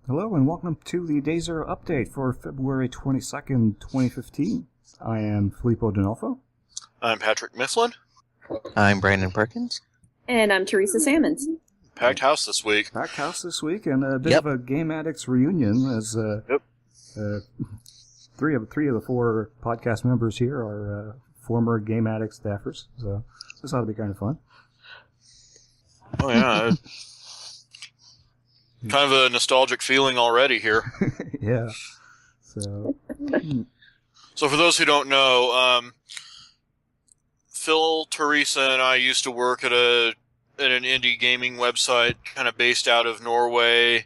Hello and welcome to the Day Zero update for February 22nd, 2015. I am Filippo D'Onofrio. I'm Patrick Mifflin. I'm Brandon Perkins. And I'm Theresa Samons. Packed house this week. Packed house this week, and a bit of a GameAddicts reunion as three of the four podcast members here are former GameAddicts staffers, so this ought to be kind of fun. Oh yeah. Kind of a nostalgic feeling already here. Yeah. So for those who don't know, Phil, Theresa, and I used to work at an indie gaming website kind of based out of Norway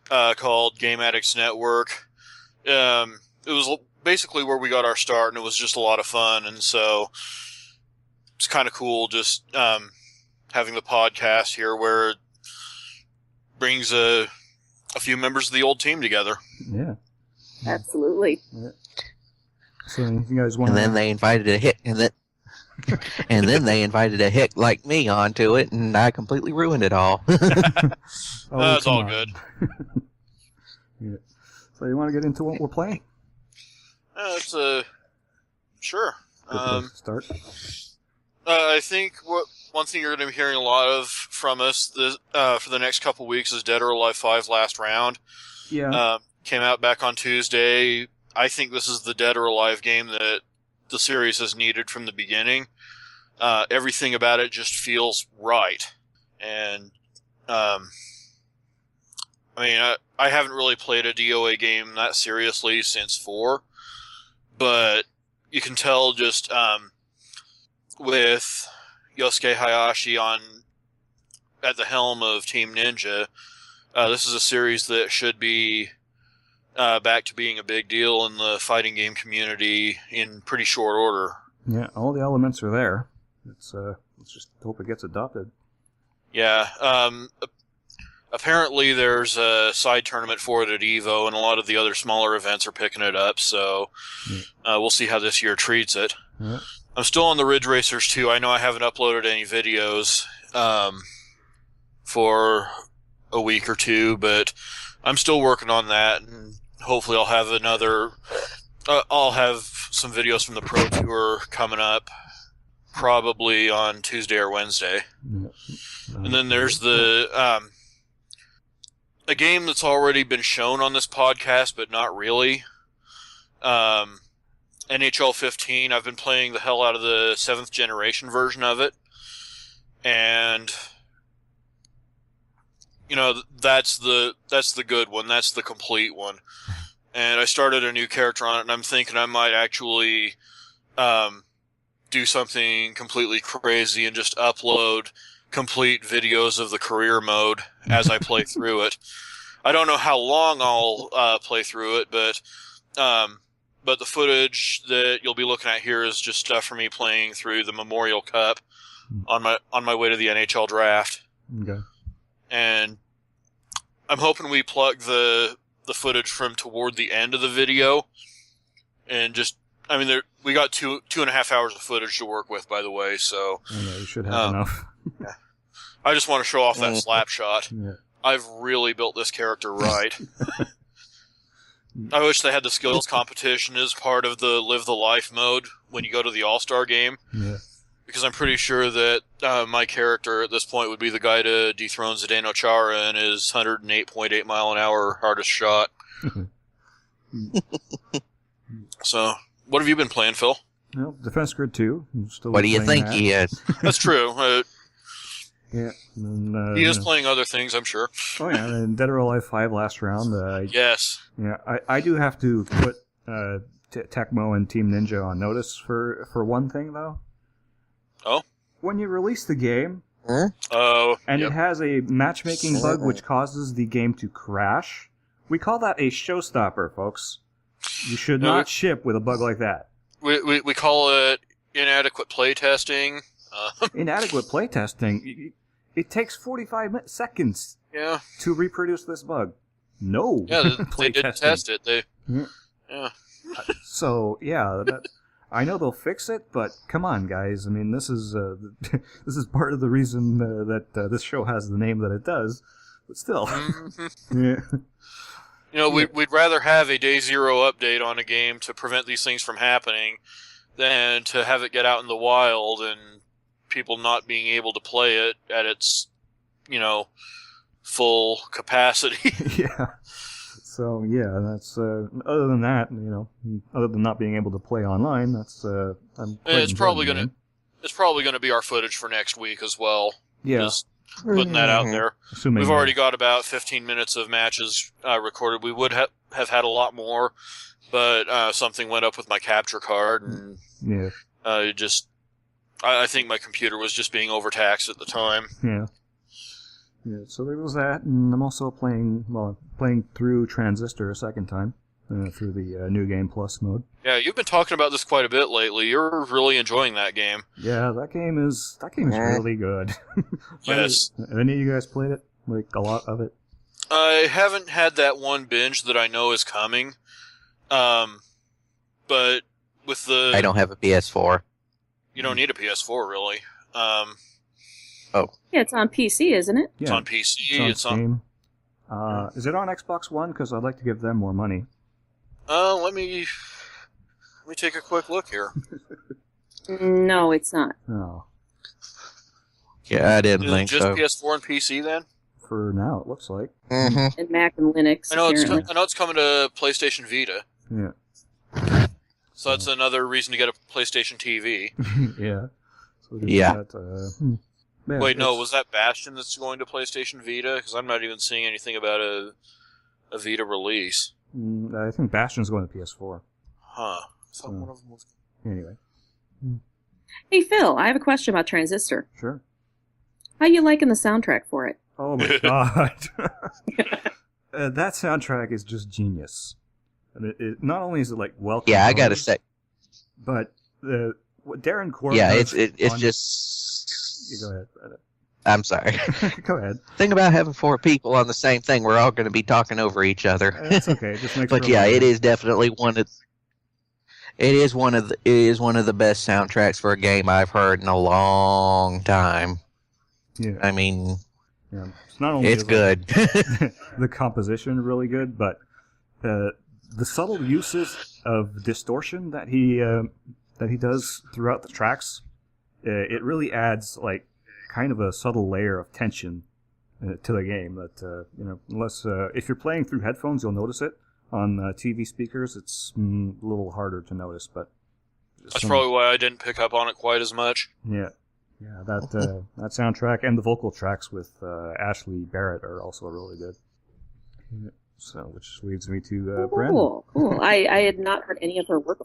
called GameAddicts Network. It was basically where we got our start, and it was just a lot of fun, and so it's kind of cool just having the podcast here where brings a few members of the old team together. Yeah. Absolutely. Yeah. So you guys want? And then they invited a hick, and then they invited a hick like me onto it, and I completely ruined it all. It's all good. Yeah. So you want to get into what we're playing? It's sure. Good place to start. I think one thing you're going to be hearing a lot of from us for the next couple weeks is Dead or Alive 5 Last Round. Yeah. Came out back on Tuesday. I think this is the Dead or Alive game that the series has needed from the beginning. Everything about it just feels right. And, I haven't really played a DOA game that seriously since 4, but you can tell just, with Yosuke Hayashi at the helm of Team Ninja, this is a series that should be back to being a big deal in the fighting game community in pretty short order. Yeah, all the elements are there. Let's just hope it gets adopted. Yeah. Apparently there's a side tournament for it at EVO, and a lot of the other smaller events are picking it up, so we'll see how this year treats it. Yeah. I'm still on the Ridge Racers too. I know I haven't uploaded any videos for a week or two, but I'm still working on that, and hopefully I'll have I'll have some videos from the Pro Tour coming up, probably on Tuesday or Wednesday. Yeah. And then there's a game that's already been shown on this podcast, but not really. NHL 15, I've been playing the hell out of the 7th generation version of it, and that's the good one, that's the complete one. And I started a new character on it, and I'm thinking I might actually do something completely crazy and just upload complete videos of the career mode as I play through it. I don't know how long I'll play through it, but the footage that you'll be looking at here is just stuff for me playing through the Memorial Cup on my way to the NHL draft. Okay. And I'm hoping we plug the footage from toward the end of the video, and we got 2.5 hours of footage to work with, by the way. So yeah, you should have enough. Yeah. I just want to show off that slap shot. Yeah. I've really built this character right. I wish they had the skills competition as part of the Live the Life mode when you go to the All-Star game. Yeah. Because I'm pretty sure that my character at this point would be the guy to dethrone Zdeno Chara in his 108.8 mile an hour hardest shot. So, what have you been playing, Phil? Well, Defense Grid 2. What do you think he is? That's true. Yeah. And, he is playing other things, I'm sure. Oh, yeah, and Dead or Alive 5 Last Round. Yes. Yeah, I do have to put Tecmo and Team Ninja on notice for one thing, though. Oh? When you release the game, and it has a matchmaking bug which causes the game to crash, we call that a showstopper, folks. You should not ship with a bug like that. We call it inadequate playtesting. Inadequate playtesting? It takes 45 seconds to reproduce this bug. No. Yeah, they didn't test it. Yeah. So, yeah, I know they'll fix it, but come on, guys. I mean, this is part of the reason that this show has the name that it does. But still. Yeah. You know, we'd rather have a day zero update on a game to prevent these things from happening than to have it get out in the wild and people not being able to play it at its, full capacity. Yeah. So yeah, that's other than that, other than not being able to play online, that's It's probably gonna be our footage for next week as well. Yeah. Just putting that out there. Assuming We've already got about 15 minutes of matches recorded. We would have had a lot more, but something went up with my capture card, and I think my computer was just being overtaxed at the time. Yeah. Yeah, so there was that, and I'm also playing through Transistor a second time, through the New Game Plus mode. Yeah, you've been talking about this quite a bit lately. You're really enjoying that game. Yeah, that game is really good. Yes. Have any of you guys played it? Like, a lot of it? I haven't had that one binge that I know is coming, but with the... I don't have a PS4. You don't need a PS4, really. Oh. Yeah, it's on PC, isn't it? Yeah. It's on PC. It's on Steam. Is it on Xbox One? Because I'd like to give them more money. Let me take a quick look here. No, it's not. Oh. Yeah, I didn't Is it think just so. PS4 and PC then? For now, it looks like. Mm-hmm. And Mac and Linux. I know apparently. it's coming to PlayStation Vita, Yeah. so that's another reason to get a PlayStation TV. Yeah. So there's Yeah. that, yeah, Wait, no, it's- was that Bastion that's going to PlayStation Vita? Because I'm not even seeing anything about a Vita release. I think Bastion's going to PS4. Huh. I thought one of them was... Anyway. Hey, Phil, I have a question about Transistor. Sure. How you liking the soundtrack for it? Oh my god. That soundtrack is just genius. And it not only is it like well Yeah, I gotta composed, say. but what Darren Court Yeah, does it's on- just. You go ahead, Brett. I'm sorry. Go ahead. Thing about having 4 people on the same thing, we're all going to be talking over each other. That's okay. It just makes But for a yeah, lot it of- is definitely one of. It is one of the best soundtracks for a game I've heard in a long time. Yeah. I mean, Yeah. It's not only it's is, good. the composition really good, but the subtle uses of distortion that he does throughout the tracks, it really adds like kind of a subtle layer of tension to the game. That unless if you're playing through headphones, you'll notice it. On TV speakers, it's a little harder to notice, but That's probably why I didn't pick up on it quite as much. yeah. That soundtrack and the vocal tracks with Ashley Barrett are also really good. So, which leads me to Brandon. Cool. I had not heard any of her work.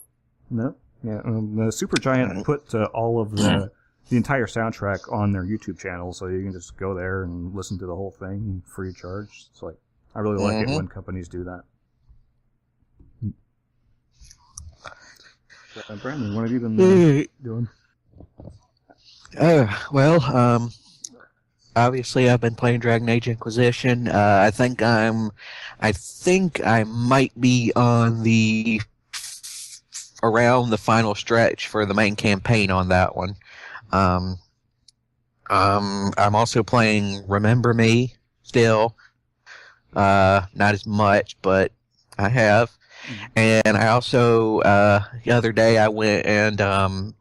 No, yeah. Supergiant put all of the entire soundtrack on their YouTube channel, so you can just go there and listen to the whole thing free of charge. It's like I really like it when companies do that. Brandon, what have you been doing? Well, obviously I've been playing Dragon Age Inquisition. I think I might be on around the final stretch for the main campaign on that one. I'm also playing Remember Me still. Not as much, but I have. And I also the other day I went and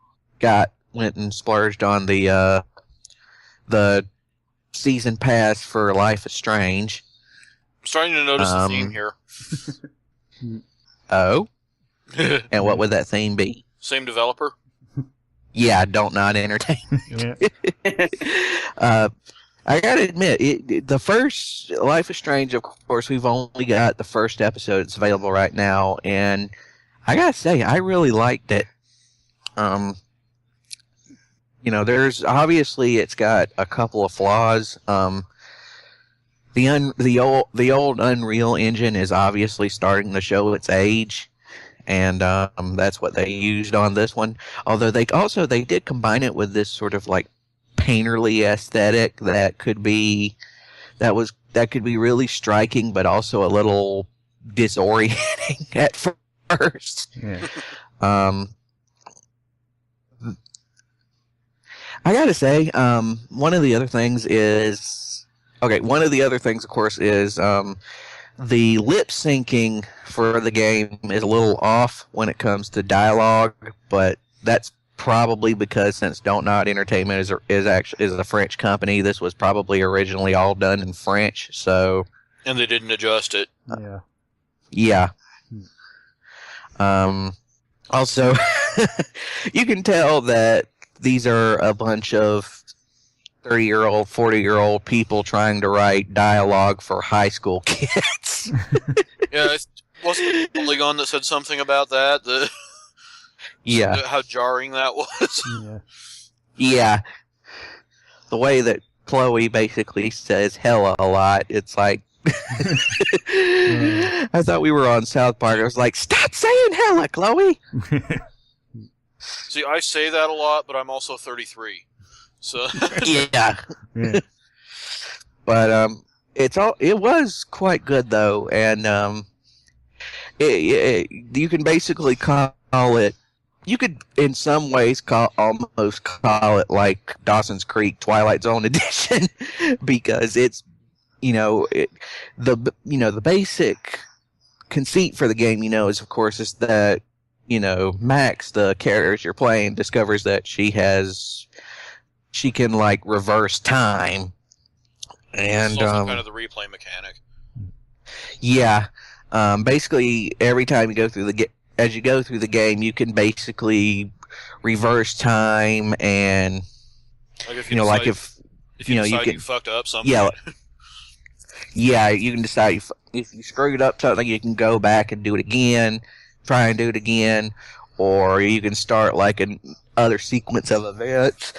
went and splurged on the season pass for Life is Strange. I'm starting to notice a theme here. Oh? And what would that theme be? Same developer? Yeah, don't not entertain. Yeah. I gotta admit, the first Life is Strange, of course, we've only got the first episode. It's available right now, and I gotta say, I really liked it. There's obviously it's got a couple of flaws. The old Unreal Engine is obviously starting to show its age, and that's what they used on this one. Although they did combine it with this sort of like painterly aesthetic that could be really striking, but also a little disorienting at first. Yeah. I gotta say, one of the other things, of course, is the lip syncing for the game is a little off when it comes to dialogue, but that's probably because since Don't Not Entertainment is a French company, this was probably originally all done in French. So, and they didn't adjust it. Yeah. Also, you can tell that these are a bunch of 30-year-old, 40-year-old people trying to write dialogue for high school kids. Yeah, it wasn't Polygon that said something about that. Yeah. How jarring that was. Yeah. The way that Chloe basically says hella a lot, it's like... I thought we were on South Park. I was like, stop saying hella, Chloe! See, I say that a lot, but I'm also 33. So Yeah. But it was quite good though, and you can basically call it. You could, in some ways, almost call it like Dawson's Creek Twilight Zone edition, because it's the basic conceit for the game, is of course is that Max, the character you're playing, discovers that she can like reverse time, and it's also kind of the replay mechanic. Yeah, basically every time you go through as you go through the game, you can basically reverse time, and like if you decide you fucked up something. Yeah, you can decide if you screwed up something, you can go back and do it again, try and do it again, or you can start like another sequence of events.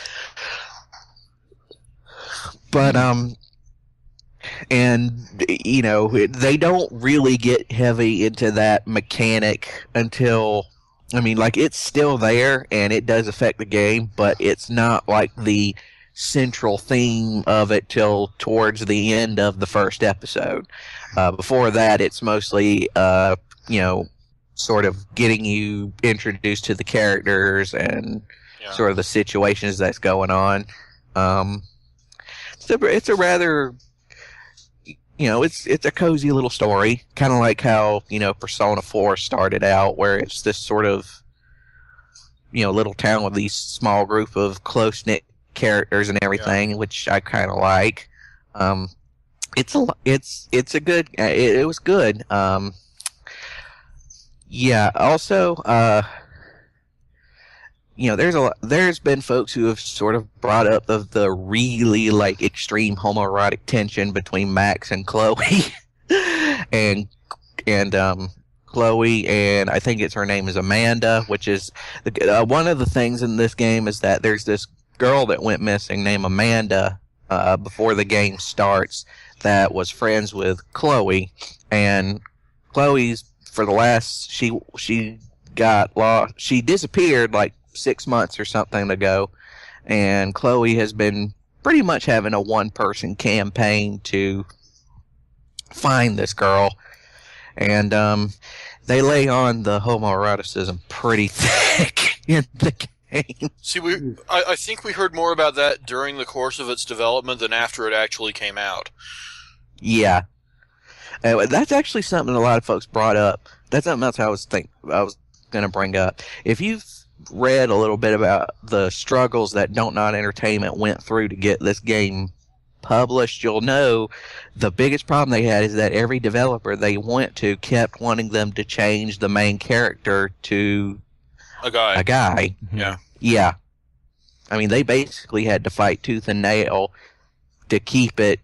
But and they don't really get heavy into that mechanic until, it's still there and it does affect the game, but it's not like the central theme of it till towards the end of the first episode. Before that, it's mostly sort of getting you introduced to the characters and sort of the situations that's going on. It's a rather, it's a cozy little story, kind of like how Persona 4 started out, where it's this sort of little town with these small group of close knit characters and everything, which I kind of like. It was good. Also, there's been folks who have sort of brought up the really like extreme homoerotic tension between Max and Chloe, and Chloe and I think her name is Amanda, which is one of the things in this game is that there's this girl that went missing named Amanda before the game starts that was friends with Chloe, and Chloe's she got lost. She disappeared like 6 months or something ago, and Chloe has been pretty much having a one-person campaign to find this girl, and they lay on the homoeroticism pretty thick in the game. See, I think we heard more about that during the course of its development than after it actually came out. Yeah. That's actually something a lot of folks brought up. That's something else I was going to bring up. If you've read a little bit about the struggles that Don't Not Entertainment went through to get this game published, you'll know the biggest problem they had is that every developer they went to kept wanting them to change the main character to a guy. Yeah. They basically had to fight tooth and nail to keep the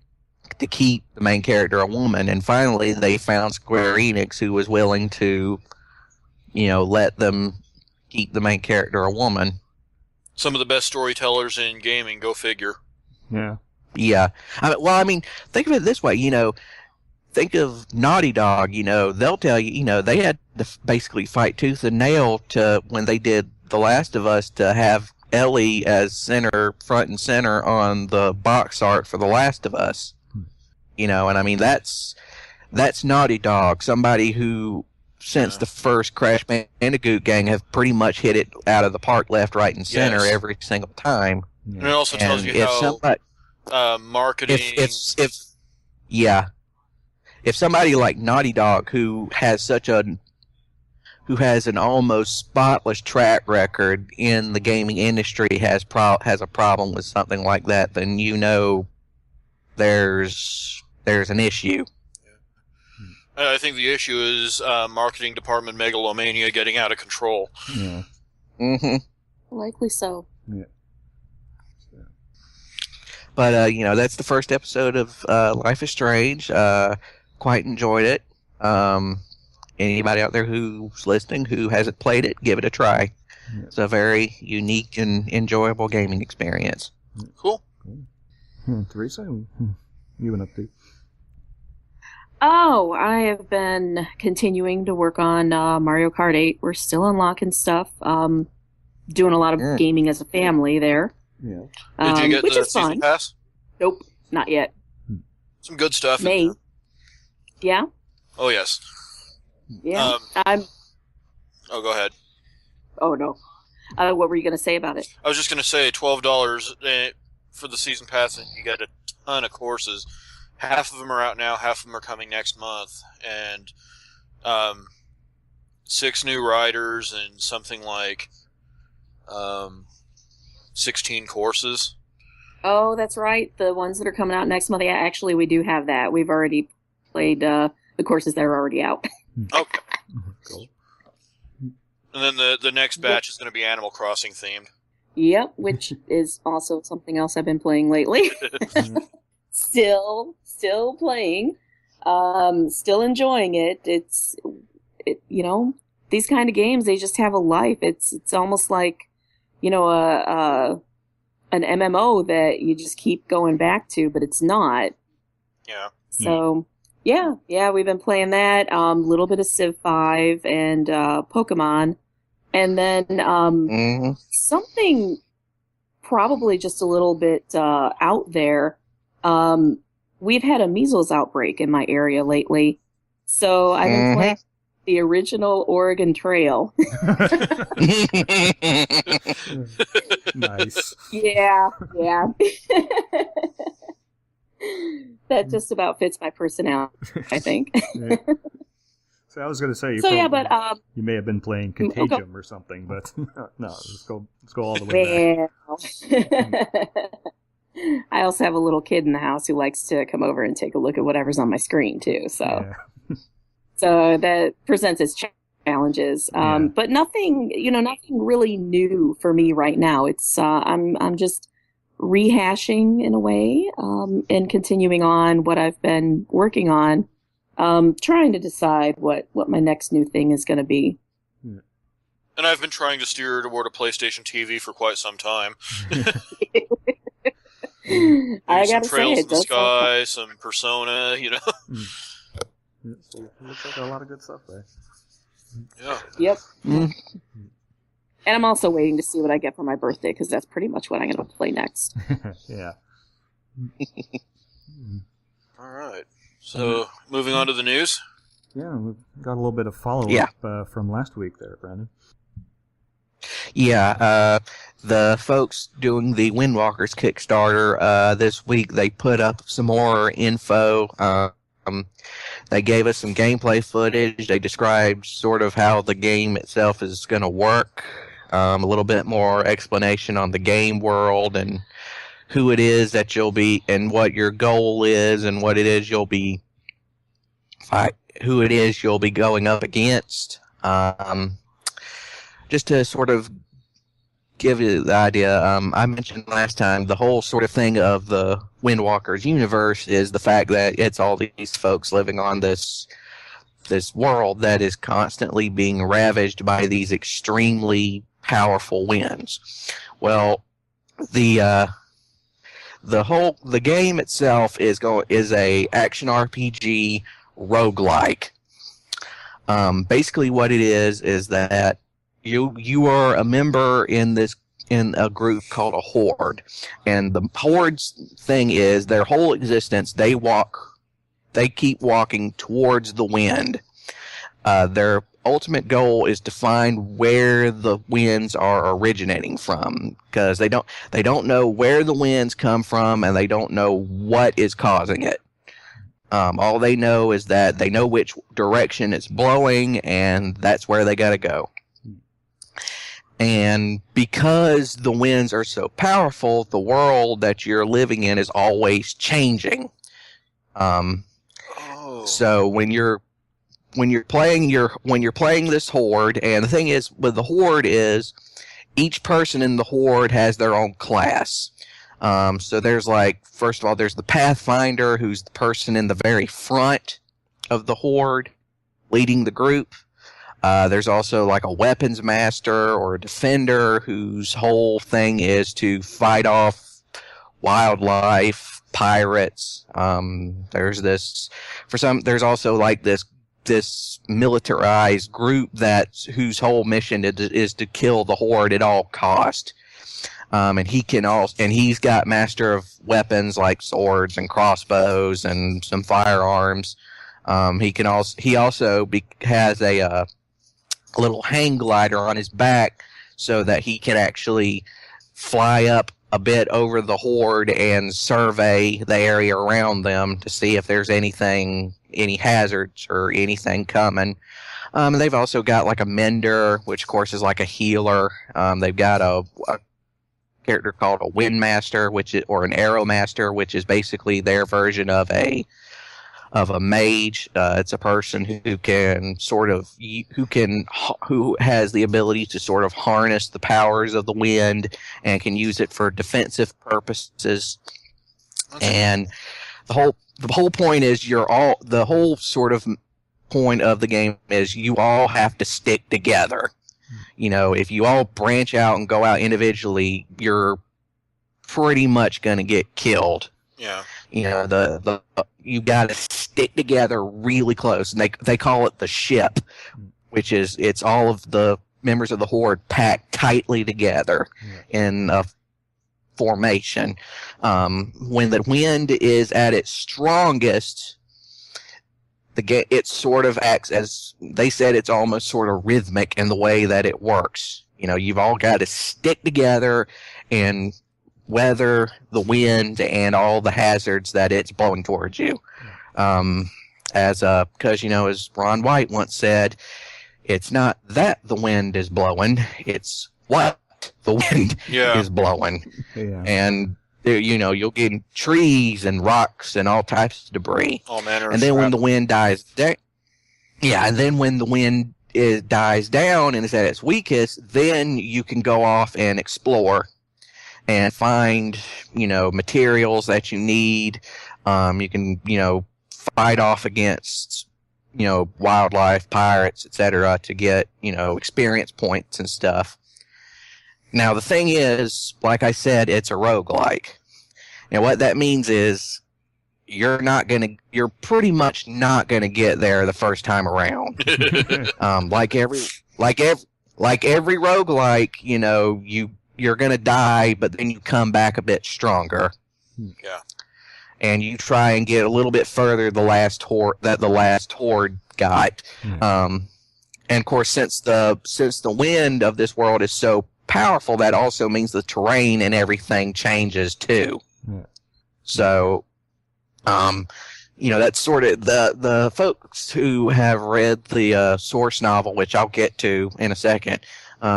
main character a woman, and finally they found Square Enix who was willing to let them keep the main character a woman. Some of the best storytellers in gaming, go figure. Yeah. Think of it this way, think of Naughty Dog, they'll tell you, they had to basically fight tooth and nail to, when they did The Last of Us, to have Ellie as front and center on the box art for The Last of Us. That's Naughty Dog, somebody who, since the first Crash Bandicoot gang, have pretty much hit it out of the park left, right, and center every single time. And it also tells you how marketing... if somebody like Naughty Dog, who has an almost spotless track record in the gaming industry, has a problem with something like that, then there's an issue. I think the issue is marketing department megalomania getting out of control. Yeah. Mm-hmm. Likely so. Yeah. But that's the first episode of Life is Strange. Quite enjoyed it. Anybody out there who's listening who hasn't played it, give it a try. Yeah. It's a very unique and enjoyable gaming experience. Cool. Theresa, you been up to? Oh, I have been continuing to work on Mario Kart 8. We're still unlocking stuff. Doing a lot of gaming as a family there. Yeah. Did you get which the is season fun. pass? Nope, not yet. Some good stuff. May. Yeah? Oh, yes. Yeah. Oh, go ahead. Oh, no. What were you going to say about it? I was just going to say $12 for the season pass, and you get a ton of courses. Half of them are out now, half of them are coming next month, and 6 new riders and something like 16 courses. Oh, that's right. The ones that are coming out next month. Yeah, actually, we do have that. We've already played the courses that are already out. Okay. Cool. And then the next batch is going to be Animal Crossing themed. Yep, which is also something else I've been playing lately. Still playing. Still enjoying it. These kind of games, they just have a life. It's almost like, an MMO that you just keep going back to, but it's not. Yeah. So, yeah, we've been playing that. A little bit of Civ 5 and Pokemon. And then something probably just a little bit out there. We've had a measles outbreak in my area lately. So I've been playing the original Oregon Trail. Nice. Yeah. That just about fits my personality, I think. Yeah. So I was going to say, you may have been playing Contagium or something, but no, let's go all the way back. I also have a little kid in the house who likes to come over and take a look at whatever's on my screen too. So, so that presents its challenges. But nothing really new for me right now. It's I'm just rehashing in a way, and continuing on what I've been working on. Trying to decide what my next new thing is going to be. And I've been trying to steer toward a PlayStation TV for quite some time. I some gotta Trails say, in the Sky, some Persona, So it looks like a lot of good stuff there. Yeah. Yep. And I'm also waiting to see what I get for my birthday, because that's pretty much what I'm going to play next. Yeah. All right. So, moving on to the news. Yeah, we've got a little bit of follow-up from last week there, Brandon. Yeah, the folks doing the Windwalkers Kickstarter this week, they put up some more info. They gave us some gameplay footage. They described sort of how the game itself is going to work. A little bit more explanation on the game world and who it is that you'll be, and what your goal is, and what it is you'll be who it is you'll be going up against. Just to sort of give you the idea, I mentioned last time the whole sort of thing of the Windwalkers universe is the fact that it's all these folks living on this world that is constantly being ravaged by these extremely powerful winds. Well, the game itself is a action RPG roguelike. Basically what it is that you are a member in a group called a horde, and the horde's thing is their whole existence they keep walking towards the wind. Their ultimate goal is to find where the winds are originating from, because they don't know where the winds come from, and they don't know what is causing it. All they know is that they know which direction it's blowing, and that's where they gotta go. And because the winds are so powerful, the world that you're living in is always changing. So when you're playing this horde, and the thing is with the horde is each person in the horde has their own class. So there's first of all, there's the Pathfinder, who's the person in the very front of the horde leading the group. There's also like a weapons master or a defender whose whole thing is to fight off wildlife, pirates. There's also like this militarized group whose whole mission is to kill the horde at all cost. And he's got master of weapons like swords and crossbows and some firearms. He also has a little hang glider on his back so that he can actually fly up a bit over the horde and survey the area around them to see if there's any hazards or anything coming. They've also got like a mender, which of course is like a healer. They've got a character called a wind master, or an arrow master, which is basically their version of a mage. It's a person who has the ability to sort of harness the powers of the wind and can use it for defensive purposes. And the whole point is the whole sort of point of the game is you all have to stick together. You know, if you all branch out and go out individually, you're pretty much going to get killed. Yeah. You know, you got to stick together really close, and they call it the ship, which is it's all of the members of the horde packed tightly together in a formation. When the wind is at its strongest, it sort of acts as they said. It's almost sort of rhythmic in the way that it works. You know, you've all got to stick together and weather the wind and all the hazards that it's blowing towards you. Because, you know, as Ron White once said, it's not that the wind is blowing, it's what the wind is blowing. Yeah. And, you know, you'll get trees and rocks and all types of debris. All manner of And then crap. when the wind dies down, dies down and is at its weakest, then you can go off and explore and find, you know, materials that you need. You can, you know, fight off against, you know, wildlife, pirates, etc. to get, you know, experience points and stuff. Now, the thing is, like I said, it's a roguelike. And what that means is you're pretty much not gonna get there the first time around. Like every roguelike, you know, you're going to die, but then you come back a bit stronger. Yeah. And you try and get a little bit further the last horde got. And of course, since the wind of this world is so powerful, that also means the terrain and everything changes too. Yeah. So, you know, that's sort of the folks who have read the source novel, which I'll get to in a second.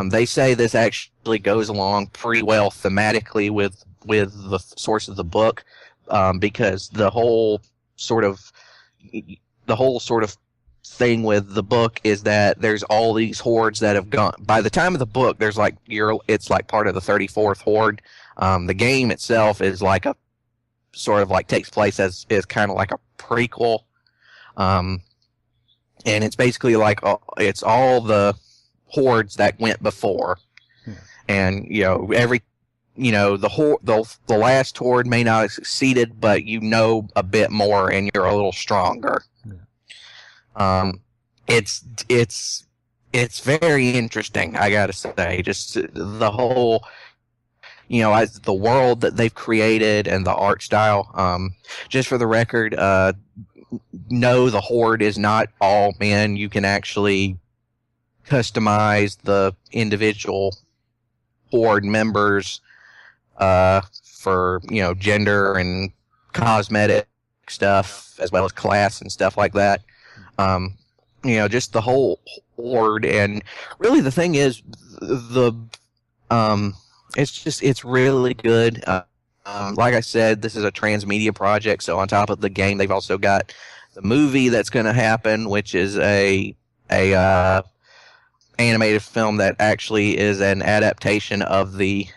They say this actually goes along pretty well thematically with the source of the book, because the whole sort of thing with the book is that there's all these hordes that have gone. By the time of the book, it's like part of the 34th horde. The game itself is like a sort of like takes place as is kind of like a prequel, and it's basically like it's all the hordes that went before. And you know the last horde may not have succeeded, but you know a bit more and you're a little stronger. It's very interesting, I gotta say. Just the whole, you know, as the world that they've created and the art style. Just for the record, no, the horde is not all men. You can actually customize the individual horde members for, you know, gender and cosmetics stuff as well as class and stuff like that. Just the whole horde. And really the thing is it's really good. Like I said, this is a transmedia project, so on top of the game, they've also got the movie that's going to happen, which is a animated film that actually is an adaptation of the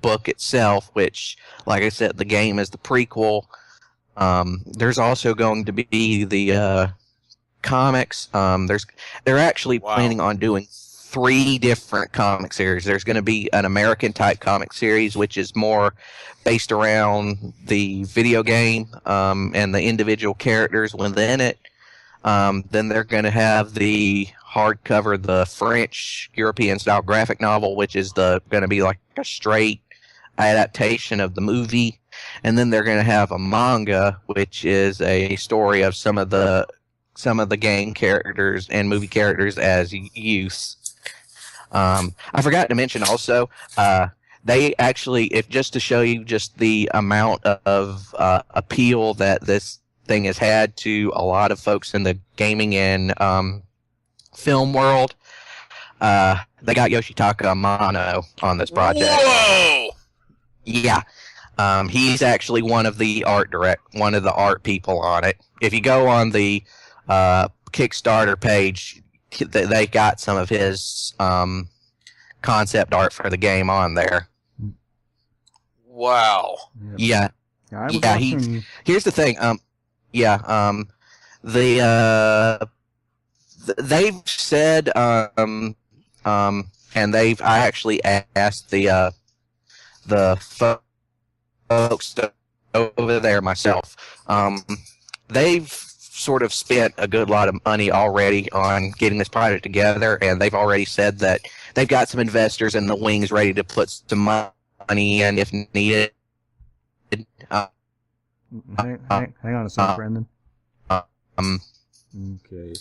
book itself, which, like I said, the game is the prequel. There's also going to be the comics. They're actually planning on doing 3 different comic series. There's going to be an American type comic series, which is more based around the video game and the individual characters within it. Then they're going to have the hardcover, the French European style graphic novel, which is going to be like a straight adaptation of the movie. And then they're going to have a manga, which is a story of some of the game characters and movie characters as youth. I forgot to mention also, they actually, if just to show you just the amount of appeal that this thing has had to a lot of folks in the gaming and film world, they got Yoshitaka Amano on this project. Whoa! Yeah. He's actually one of the art people on it. If you go on the Kickstarter page, they got some of his concept art for the game on there. Wow. Yeah. Here's the thing. They've said, and I actually asked the folks over there myself. They've sort of spent a good lot of money already on getting this project together, and they've already said that they've got some investors in the wings ready to put some money in if needed. Hang on a second, Brandon. Okay.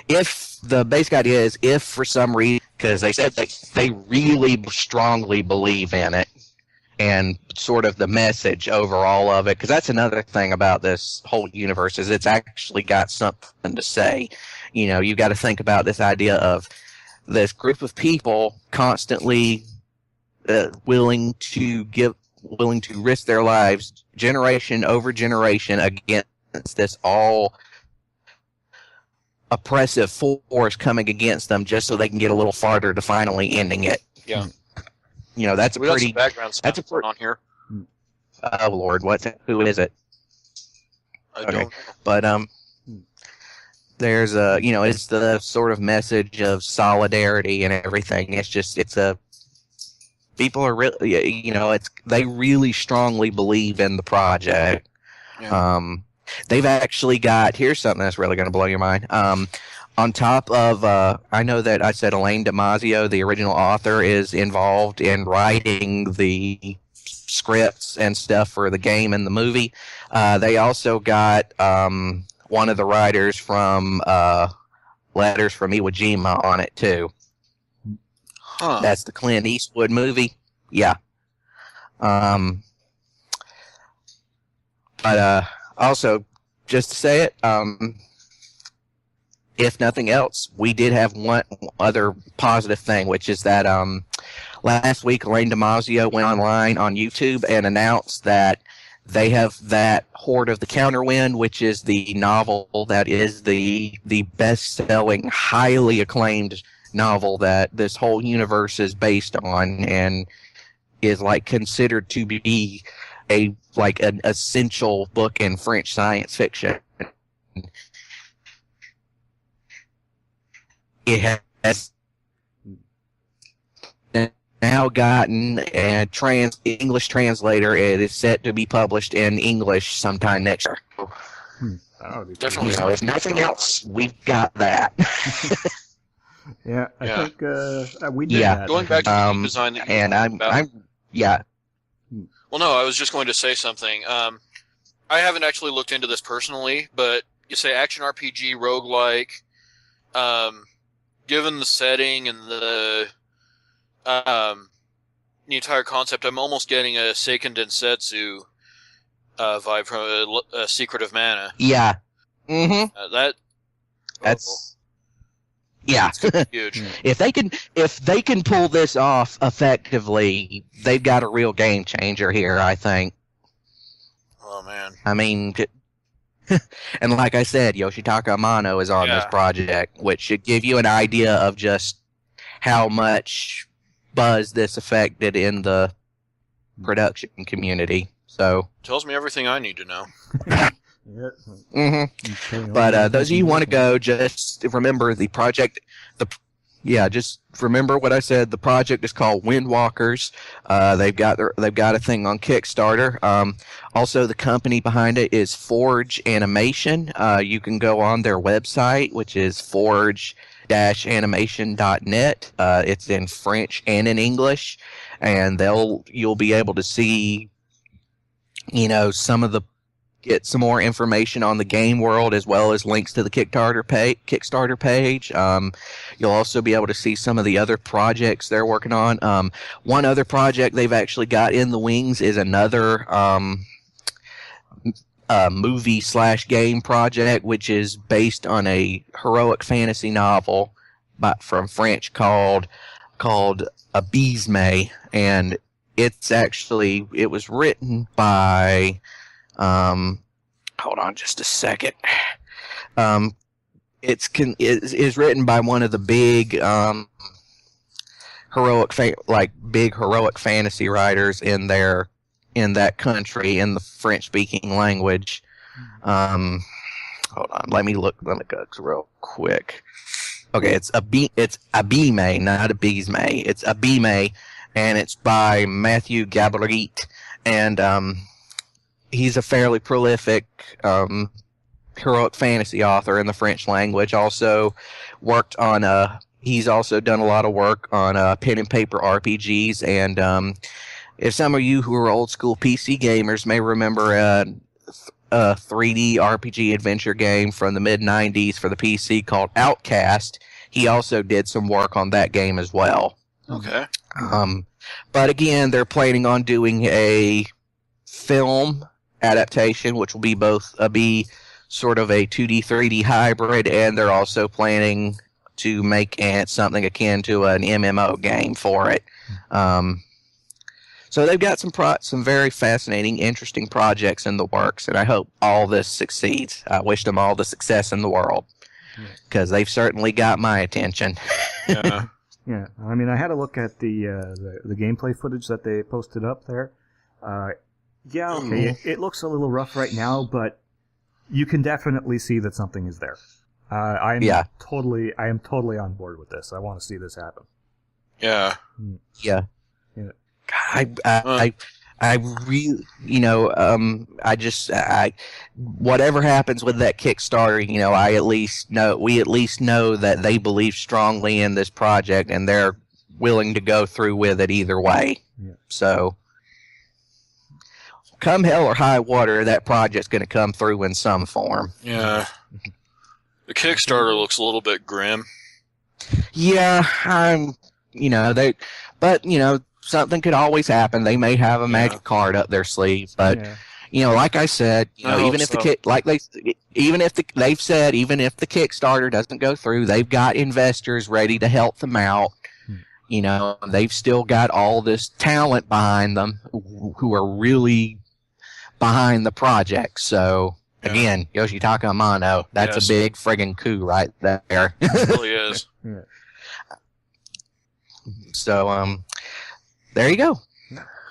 If the basic idea is, if for some reason, because they said they really strongly believe in it, and sort of the message overall of it, because that's another thing about this whole universe, is it's actually got something to say. You've got to think about this idea of this group of people constantly willing to risk their lives generation over generation against this all oppressive force coming against them, just so they can get a little farther to finally ending it. Yeah. That's we got some background stuff going on here. Oh Lord, who is it? I don't know. But there's it's the sort of message of solidarity and everything. People are really, they really strongly believe in the project. Yeah. They've actually got, here's something that's really going to blow your mind. On top of, I know that I said Elaine Damasio, the original author, is involved in writing the scripts and stuff for the game and the movie. They also got one of the writers from Letters from Iwo Jima on it, too. Huh. That's the Clint Eastwood movie. Yeah. But also, just to say it, if nothing else, we did have one other positive thing, which is that last week Elaine Damasio went online on YouTube and announced that they have that Horde of the Counterwind, which is the novel that is the best-selling, highly acclaimed novel that this whole universe is based on, and is considered to be an essential book in French science fiction. It has now gotten a English translator. It is set to be published in English sometime next year. Definitely. If nothing else, we've got that. Yeah, I think we did that. Going back to the game design that you and Well, no, I was just going to say something. I haven't actually looked into this personally, but you say action RPG, roguelike, given the setting and the entire concept, I'm almost getting a Seiken Densetsu vibe from Secret of Mana. Yeah. Mm-hmm. That's yeah. It's gonna be huge. If they can pull this off effectively, they've got a real game changer here, I think. Oh man. I mean, and like I said, Yoshitaka Amano is on this project, which should give you an idea of just how much buzz this affected in the production community. So tells me everything I need to know. But those of you who want to go, just remember the project. Just remember what I said. The project is called Windwalkers. They've got a thing on Kickstarter. Also, the company behind it is Forge Animation. You can go on their website, which is forge-animation.net. It's in French and in English, and you'll be able to see, get some more information on the game world, as well as links to the Kickstarter page. You'll also be able to see some of the other projects they're working on. One other project they've actually got in the wings is another movie/game project, which is based on a heroic fantasy novel from French called Abysme, and it was written by hold on just a second. It's written by one of the big big heroic fantasy writers in that country, in the French speaking language. Hold on, let me go real quick. Okay, it's Abime, not Abysme. It's Abime, and it's by Matthew Gabriel, and he's a fairly prolific heroic fantasy author in the French language. He's also done a lot of work on pen and paper RPGs, and if some of you who are old school PC gamers may remember a 3D RPG adventure game from the mid-90s for the PC called Outcast, he also did some work on that game as well. Okay. But again, they're planning on doing a film adaptation, which will be sort of a 2D 3D hybrid, and they're also planning to make something akin to an MMO game for it. So they've got some very fascinating, interesting projects in the works, and I hope all this succeeds. I wish them all the success in the world, because they've certainly got my attention. Yeah. Yeah, I mean, I had a look at the gameplay footage that they posted up there. It looks a little rough right now, but you can definitely see that something is there. I am totally on board with this. I want to see this happen. Yeah. Yeah. Yeah. I really, whatever happens with that Kickstarter, we at least know that they believe strongly in this project, and they're willing to go through with it either way. Yeah. So, come hell or high water, that project's going to come through in some form. Yeah. The Kickstarter looks a little bit grim. Yeah, something could always happen. They may have a magic card up their sleeve, but like I said, even if they've said, even if the Kickstarter doesn't go through, they've got investors ready to help them out. They've still got all this talent behind them who are really behind the project. So again, Yoshitaka Amano, that's a big friggin' coup right there. It really is. Yeah. So there you go.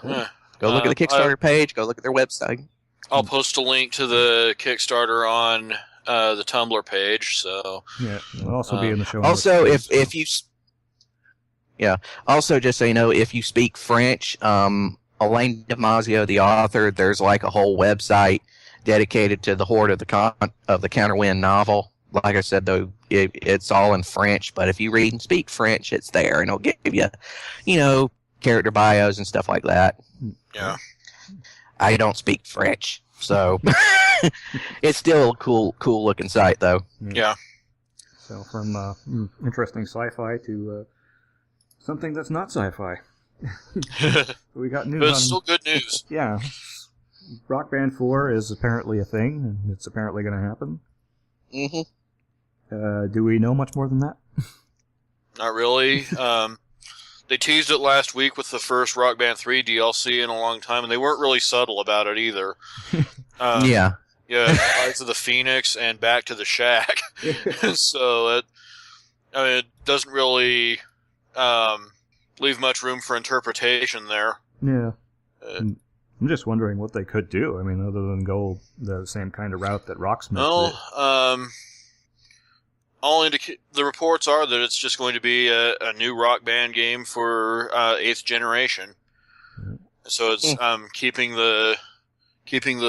Yeah. Go look at the Kickstarter page. Go look at their website. I'll post a link to the Kickstarter on the Tumblr page. So it'll also be in the show notes. Also, if you also just so you know, if you speak French, Alain Damasio, the author, there's like a whole website dedicated to the Horde of the Counterwind novel. Like I said, though, it's all in French, but if you read and speak French, it's there, and it'll give you, character bios and stuff like that. Yeah. I don't speak French, so it's still a cool looking site, though. Yeah. So from interesting sci-fi to something that's not sci-fi. We got news. But it's still good news. Yeah. Rock Band 4 is apparently a thing, and it's apparently going to happen. Mm-hmm. Do we know much more than that? Not really. They teased it last week with the first Rock Band 3 DLC in a long time, and they weren't really subtle about it either. Yeah. Yeah, Rise of the Phoenix and Back to the Shack. So it doesn't really leave much room for interpretation there. Yeah. I'm just wondering what they could do. I mean, other than go the same kind of route that Rocksmith did. The reports are that it's just going to be a new Rock Band game for 8th generation. So it's keeping the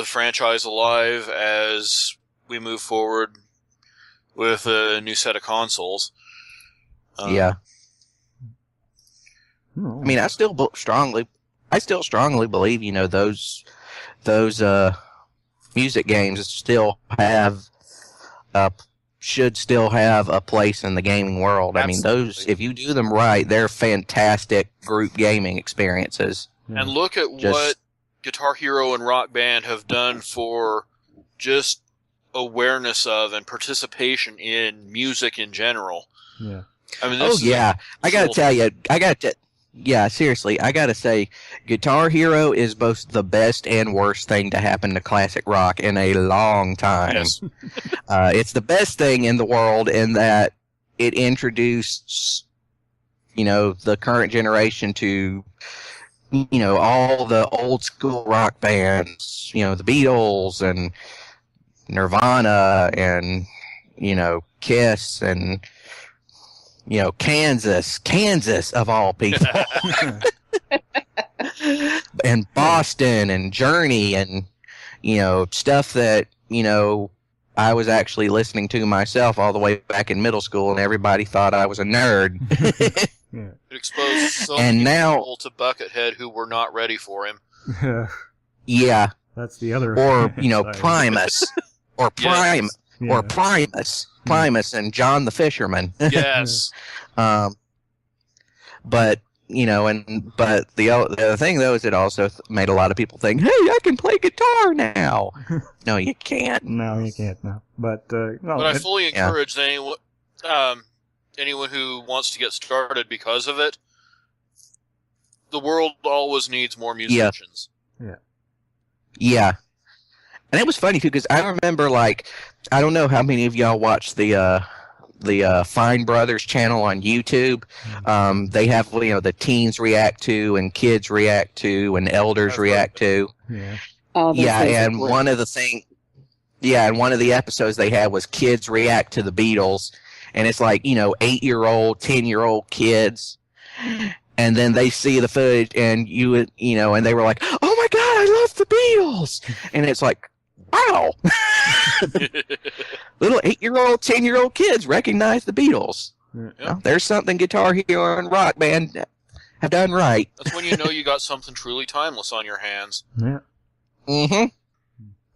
franchise alive as we move forward with a new set of consoles. Yeah. I mean, I still strongly believe, those music games still should still have a place in the gaming world. Absolutely. I mean, those, if you do them right, they're fantastic group gaming experiences. And look at what Guitar Hero and Rock Band have done for just awareness of and participation in music in general. Yeah. I mean, I gotta tell you, seriously, I gotta say, Guitar Hero is both the best and worst thing to happen to classic rock in a long time. Yes. It's the best thing in the world in that it introduced, the current generation to, all the old school rock bands, the Beatles and Nirvana and, Kiss and, Kansas of all people, and Boston and Journey and, stuff that, I was actually listening to myself all the way back in middle school, and everybody thought I was a nerd. Yeah. It exposed so And many now- people to Buckethead who were not ready for him. Yeah. That's the other. Or, side. Primus. Or Prime. Yeah. Or Primus. Primus and John the Fisherman. Yes. But the other thing though is it also made a lot of people think, hey, I can play guitar now. No, you can't. No, you can't. No, but But I fully encourage anyone who wants to get started because of it. The world always needs more musicians. Yeah. And it was funny too because I remember, I don't know how many of y'all watched the Fine Brothers channel on YouTube. They have the teens react to and kids react to and elders react to. Yeah. And one of the episodes they had was kids react to the Beatles, and it's 8-year-old, 10-year-old kids, and then they see the footage and and they were like, oh my god, I love the Beatles, and it's like, wow. Little 8-year-old, 10-year-old kids recognize the Beatles. Yeah. Well, there's something Guitar Hero and Rock Band have done right. That's when you know you got something truly timeless on your hands. Yeah. Mm-hmm.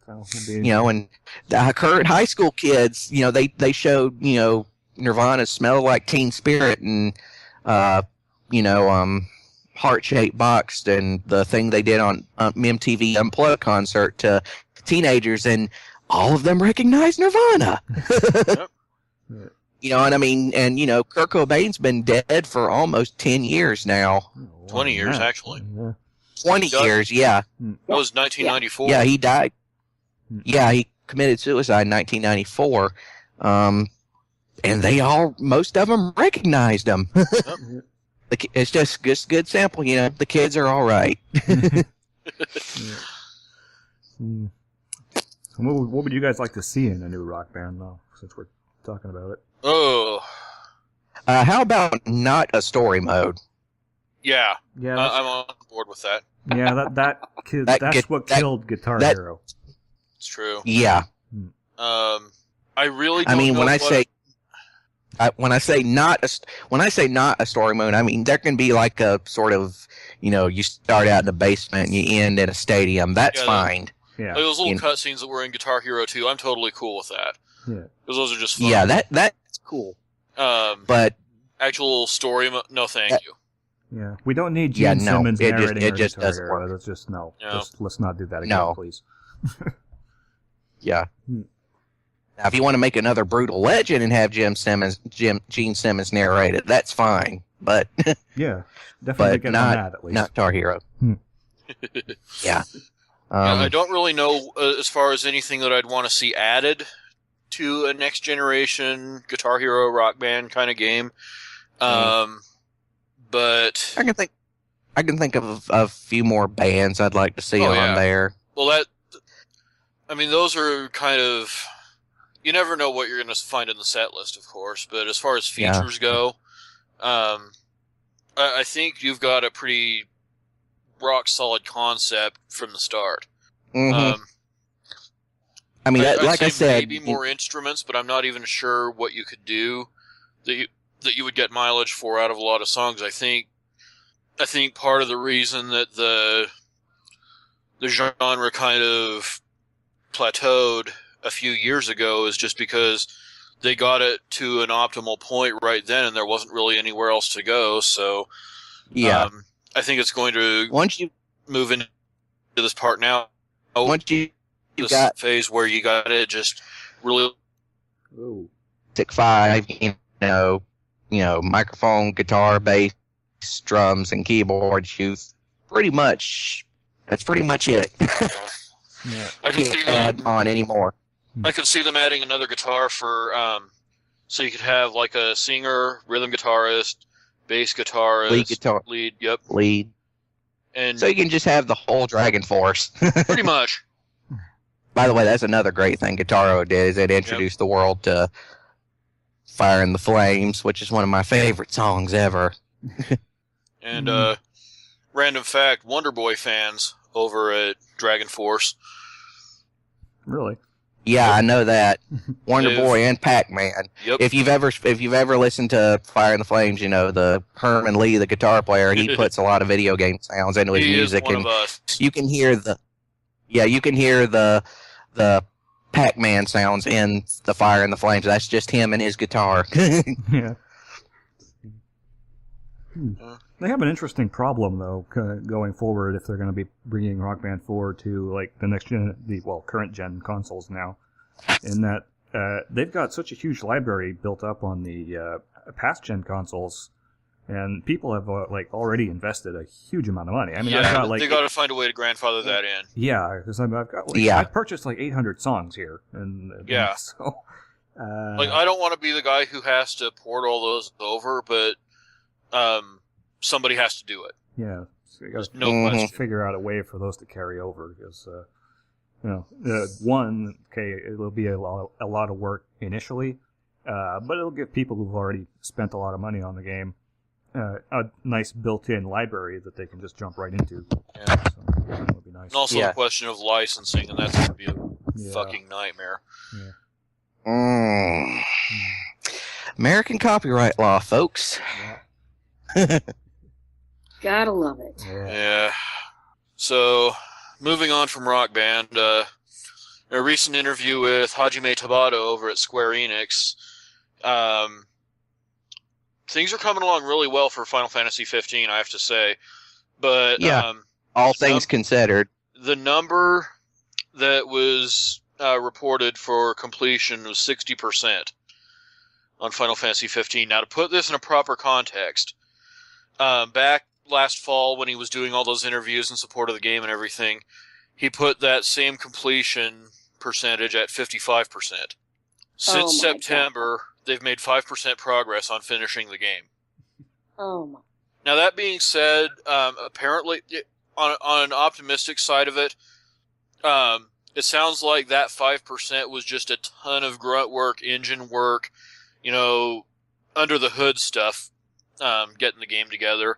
So it'll be- And the current high school kids, they showed, Nirvana's Smell Like Teen Spirit and, Heart-Shaped Box and the thing they did on MTV Unplugged concert to teenagers, and all of them recognized Nirvana. Yep. And I mean, and Kurt Cobain's been dead for almost 10 years now. 20 years, actually. Yeah. 20 years, yeah. That was 1994. Yeah, he died. Yeah, he committed suicide in 1994. And most of them recognized him. It's just good sample, the kids are all right. What would you guys like to see in a new Rock Band, though, since we're talking about it? Oh. How about not a story mode? Yeah. Yeah, I'm on board with that. yeah, that's what killed Guitar Hero. It's true. Yeah. I really don't I mean, know when I say not a story mode, I mean there can be like a sort of, you start out in a basement and you end in a stadium. That's fine. Yeah. Like those little cutscenes that were in Guitar Hero 2, I'm totally cool with that. Yeah. Because those are just fun. Yeah, that's cool. But actual story no thank you. Yeah, we don't need Gene Simmons narrating it just Guitar doesn't Hero. work. That's just no. No. Just, let's not do that again, No. please. Yeah. Now, if you want to make another Brutal Legend and have Gene Simmons narrate it, that's fine. But yeah, definitely get on that at least. Not Guitar Hero. Yeah. I don't really know as far as anything that I'd want to see added to a next generation Guitar Hero Rock Band kind of game. But I can think of a few more bands I'd like to see on there. Well, those are kind of, you never know what you're going to find in the set list, of course. But as far as features go, I think you've got a pretty rock solid concept from the start. Mm-hmm. Like I said, maybe more instruments, but I'm not even sure what you could do that you would get mileage for out of a lot of songs. I think part of the reason that the genre kind of plateaued a few years ago is just because they got it to an optimal point right then, and there wasn't really anywhere else to go. So, I think it's going to move into this part now. Phase where you got to just really 6.5, microphone, guitar, bass, drums, and keyboards. That's pretty much it. I can see add on anymore. I could see them adding another guitar for, so you could have like a singer, rhythm guitarist, bass guitarist, lead, and so you can just have the whole Dragon Force. Pretty much. By the way, that's another great thing Guitar did, is it introduced the world to Fire in the Flames, which is one of my favorite songs ever. And random fact, Wonder Boy fans over at Dragon Force. Really? Yeah, I know that. Wonder Boy and Pac-Man. Yep. If you've ever listened to Fire in the Flames, the Herman Lee, the guitar player, he puts a lot of video game sounds into his music, and you can hear the Pac-Man sounds in the Fire in the Flames. That's just him and his guitar. Yeah. They have an interesting problem, though, going forward if they're going to be bringing Rock Band 4 to like the next gen, current gen consoles now, in that they've got such a huge library built up on the past gen consoles, and people have already invested a huge amount of money. I mean, they got to find a way to grandfather that in. Yeah, because I've got I've purchased 800 songs here, and so. I don't want to be the guy who has to port all those over, but somebody has to do it. Yeah, so you got to figure out a way for those to carry over, because it'll be a lot of work initially, but it'll give people who've already spent a lot of money on the game a nice built-in library that they can just jump right into. Yeah. So that would be nice. And also the question of licensing, and that's going to be a fucking nightmare. Yeah. American copyright law, folks. Yeah. Gotta love it. Yeah. So, moving on from Rock Band, a recent interview with Hajime Tabata over at Square Enix. Things are coming along really well for Final Fantasy 15, I have to say. But all things considered, the number that was reported for completion was 60% on Final Fantasy 15. Now, to put this in a proper context, back last fall when he was doing all those interviews in support of the game and everything, he put that same completion percentage at 55%. Since September, they've made 5% progress on finishing the game. Oh my. Now, that being said, apparently, on an optimistic side of it, it sounds like that 5% was just a ton of grunt work, engine work, under the hood stuff, getting the game together.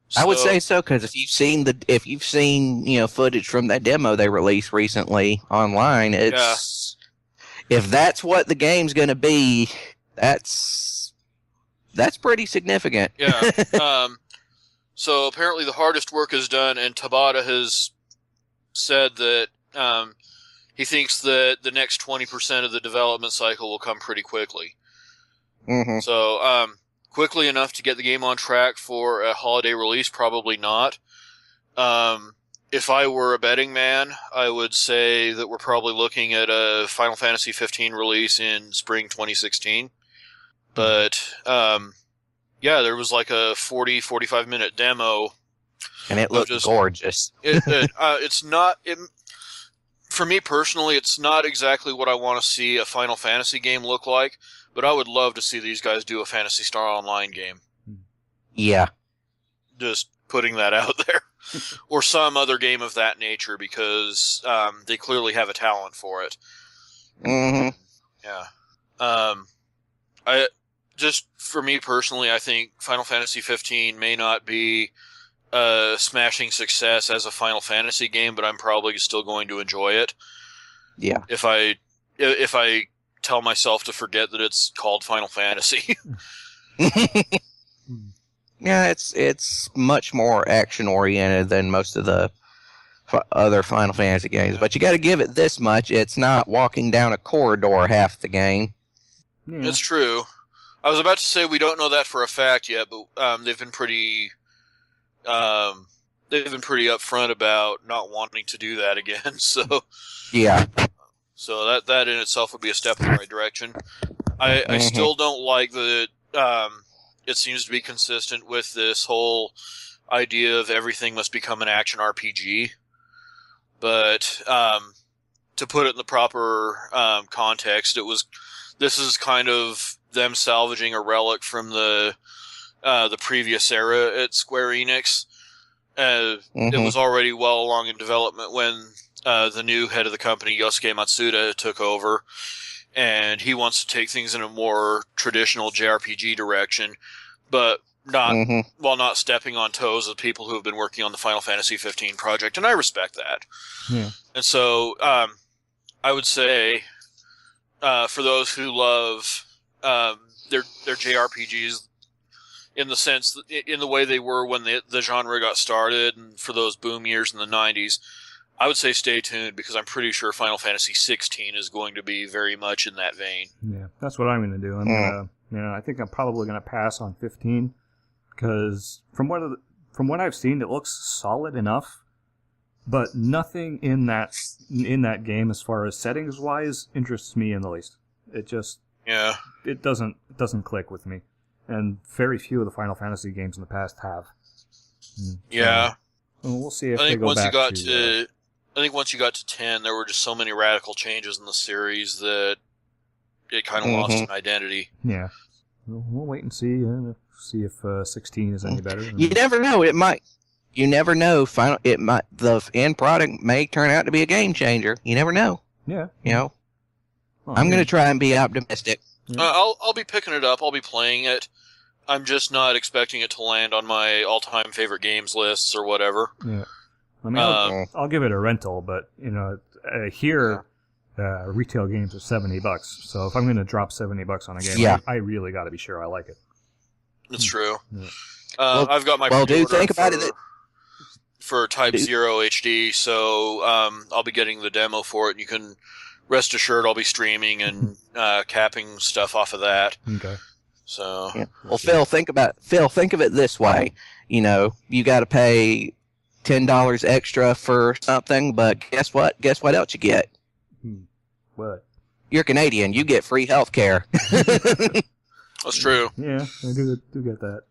So, I would say so, because if you've seen footage from that demo they released recently online, if that's what the game's going to be, that's pretty significant. Yeah. So apparently the hardest work is done, and Tabata has said that he thinks that the next 20% of the development cycle will come pretty quickly. Mm-hmm. So, of quickly enough to get the game on track for a holiday release? Probably not. If I were a betting man, I would say that we're probably looking at a Final Fantasy 15 release in spring 2016. But, there was like a 45 minute demo. And it looked gorgeous. It's not... For me personally, it's not exactly what I want to see a Final Fantasy game look like, but I would love to see these guys do a Phantasy Star Online game. Yeah. Just putting that out there. Or some other game of that nature, because they clearly have a talent for it. Mm-hmm. Yeah. For me personally, I think Final Fantasy 15 may not be a smashing success as a Final Fantasy game, but I'm probably still going to enjoy it. Yeah. If I tell myself to forget that it's called Final Fantasy. Yeah, it's much more action oriented than most of the other Final Fantasy games, but you got to give it this much: it's not walking down a corridor half the game. Yeah. It's true. I was about to say we don't know that for a fact yet, but they've been pretty upfront about not wanting to do that again. So yeah. So that in itself would be a step in the right direction. I still don't like that. It seems to be consistent with this whole idea of everything must become an action RPG. But to put it in the proper context, this is kind of them salvaging a relic from the previous era at Square Enix. It was already well along in development when the new head of the company, Yosuke Matsuda, took over. And he wants to take things in a more traditional JRPG direction, but while not stepping on toes of people who have been working on the Final Fantasy 15 project, and I respect that. Yeah. And so I would say for those who love their JRPGs in the sense, in the way they were when the genre got started, and for those boom years in the 90s, I would say stay tuned, because I'm pretty sure Final Fantasy 16 is going to be very much in that vein. Yeah, that's what I'm going to do. I think I'm probably going to pass on 15, because from what I've seen, it looks solid enough, but nothing in that game, as far as settings wise, interests me in the least. It just it doesn't click with me, and very few of the Final Fantasy games in the past have. Yeah. Well, we'll see if they go back to. I think once you got to 10, there were just so many radical changes in the series that it kind of lost an identity. Yeah. We'll wait and see if 16 is any better. You never know. You never know. The end product may turn out to be a game changer. You never know. Yeah. You know. Well, I'm going to try and be optimistic. Yeah. I'll be picking it up. I'll be playing it. I'm just not expecting it to land on my all-time favorite games lists or whatever. Yeah. I mean, I'll give it a rental, but here retail games are $70. So if I'm going to drop $70 on a game, I really got to be sure I like it. That's true. Yeah. I've got my pre-order for Type 0 HD, so I'll be getting the demo for it. And you can rest assured I'll be streaming and capping stuff off of that. Okay. So well, Phil, think of it this way. You got to pay $10 extra for something, but guess what? Guess what else you get? What? You're Canadian. You get free health care. That's true. Yeah, I do get that.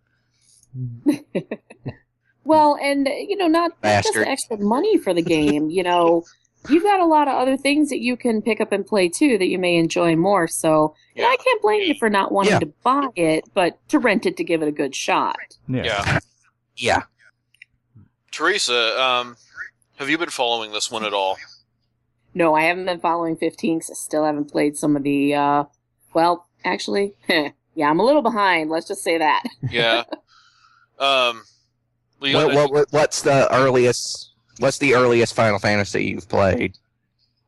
Well, and not just the extra money for the game. You've got a lot of other things that you can pick up and play too that you may enjoy more. So I can't blame you for not wanting to buy it, but to rent it to give it a good shot. Yeah. Theresa, have you been following this one at all? No, I haven't been following 15 because I still haven't played some of the, actually, I'm a little behind. Let's just say that. Yeah. What's the earliest Final Fantasy you've played?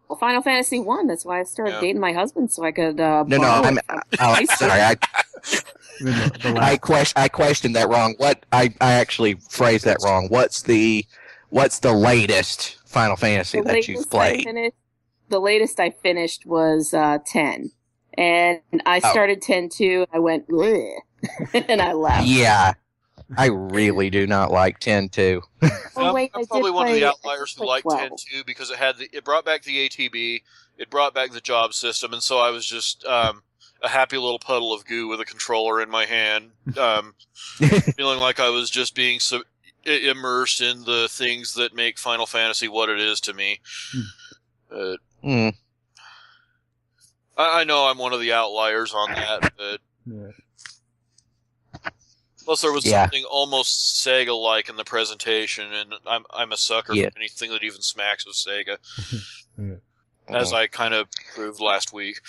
Well, Final Fantasy 1. That's why I started dating my husband, so I could, sorry. I questioned that wrong. I actually phrased that wrong. What's the latest Final Fantasy that you've played? The latest I finished was 10, and I started 10 too. I went, bleh. and I left. Yeah, I really do not like 10-2. Oh wait, I'm probably one of the outliers who like 12. 10-2 because it brought back the ATB, it brought back the job system, and so I was just a happy little puddle of goo with a controller in my hand, feeling like I was just being immersed in the things that make Final Fantasy what it is to me. I know I'm one of the outliers on that, but plus there was something almost Sega-like in the presentation, and I'm a sucker for anything that even smacks of Sega, as I kind of proved last week.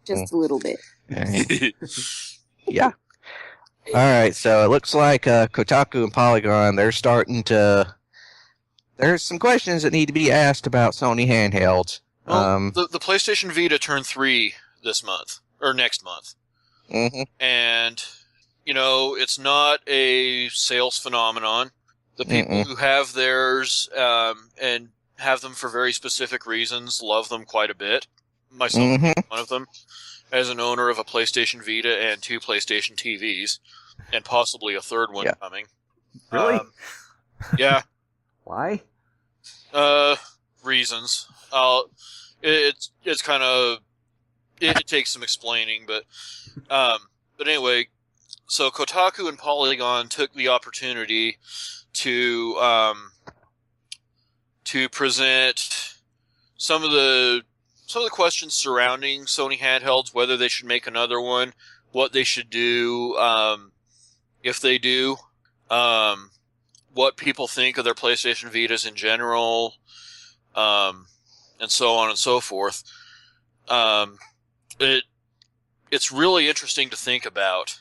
Just a little bit. Yeah. All right, so it looks like Kotaku and Polygon, there's some questions that need to be asked about Sony handhelds. Well, the PlayStation Vita turned 3 this month, or next month. And, it's not a sales phenomenon. The people who have theirs and have them for very specific reasons love them quite a bit. Myself being one of them, as an owner of a PlayStation Vita and 2 PlayStation TVs, and possibly a third one coming. Really? Yeah. Why? Reasons. It's kind of... It takes some explaining, but anyway, so Kotaku and Polygon took the opportunity to present some of the questions surrounding Sony handhelds, whether they should make another one, what they should do if they do, what people think of their PlayStation Vitas in general, and so on and so forth. It's really interesting to think about.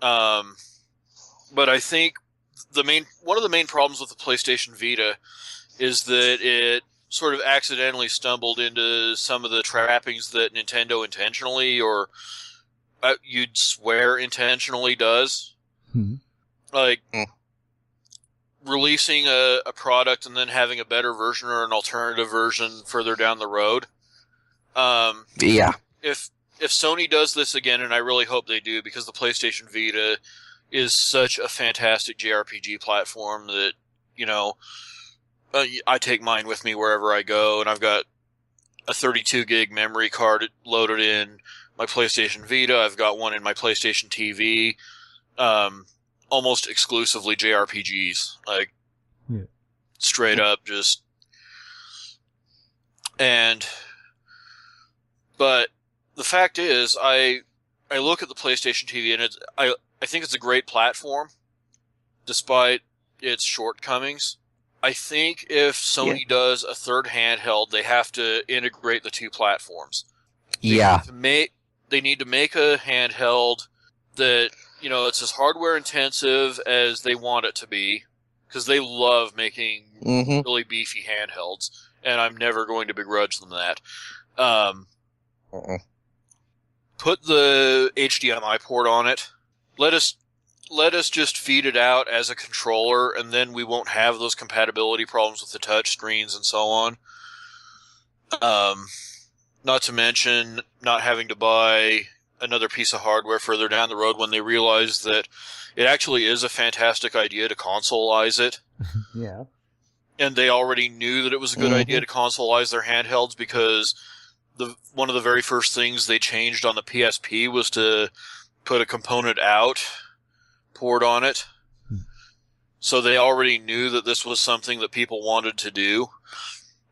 But I think one of the main problems with the PlayStation Vita is that it sort of accidentally stumbled into some of the trappings that Nintendo intentionally, or you'd swear intentionally, does. Like releasing a product and then having a better version or an alternative version further down the road. If Sony does this again, and I really hope they do, because the PlayStation Vita is such a fantastic JRPG platform that, I take mine with me wherever I go, and I've got a 32 gig memory card loaded in my PlayStation Vita. I've got one in my PlayStation TV. Almost exclusively JRPGs, like straight up just. But the fact is, I look at the PlayStation TV and I think it's a great platform, despite its shortcomings. I think if Sony does a third handheld, they have to integrate the two platforms. They need to make a handheld that, it's as hardware intensive as they want it to be, because they love making really beefy handhelds, and I'm never going to begrudge them that. Put the HDMI port on it. Let us just feed it out as a controller, and then we won't have those compatibility problems with the touch screens and so on. Not to mention not having to buy another piece of hardware further down the road when they realize that it actually is a fantastic idea to consoleize it. Yeah. And they already knew that it was a good idea to consoleize their handhelds, because one of the very first things they changed on the PSP was to put a component out port on it. So they already knew that this was something that people wanted to do.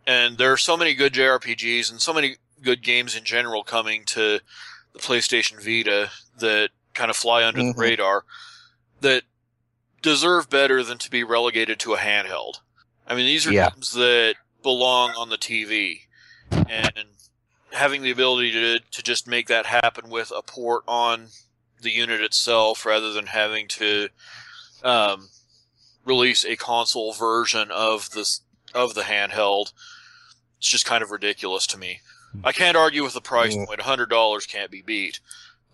And there are so many good JRPGs and so many good games in general coming to the PlayStation Vita that kind of fly under the radar, that deserve better than to be relegated to a handheld. I mean, these are games that belong on the TV, and having the ability to just make that happen with a port on the unit itself, rather than having to release a console version of the handheld, it's just kind of ridiculous to me. I can't argue with the price point. $100 can't be beat,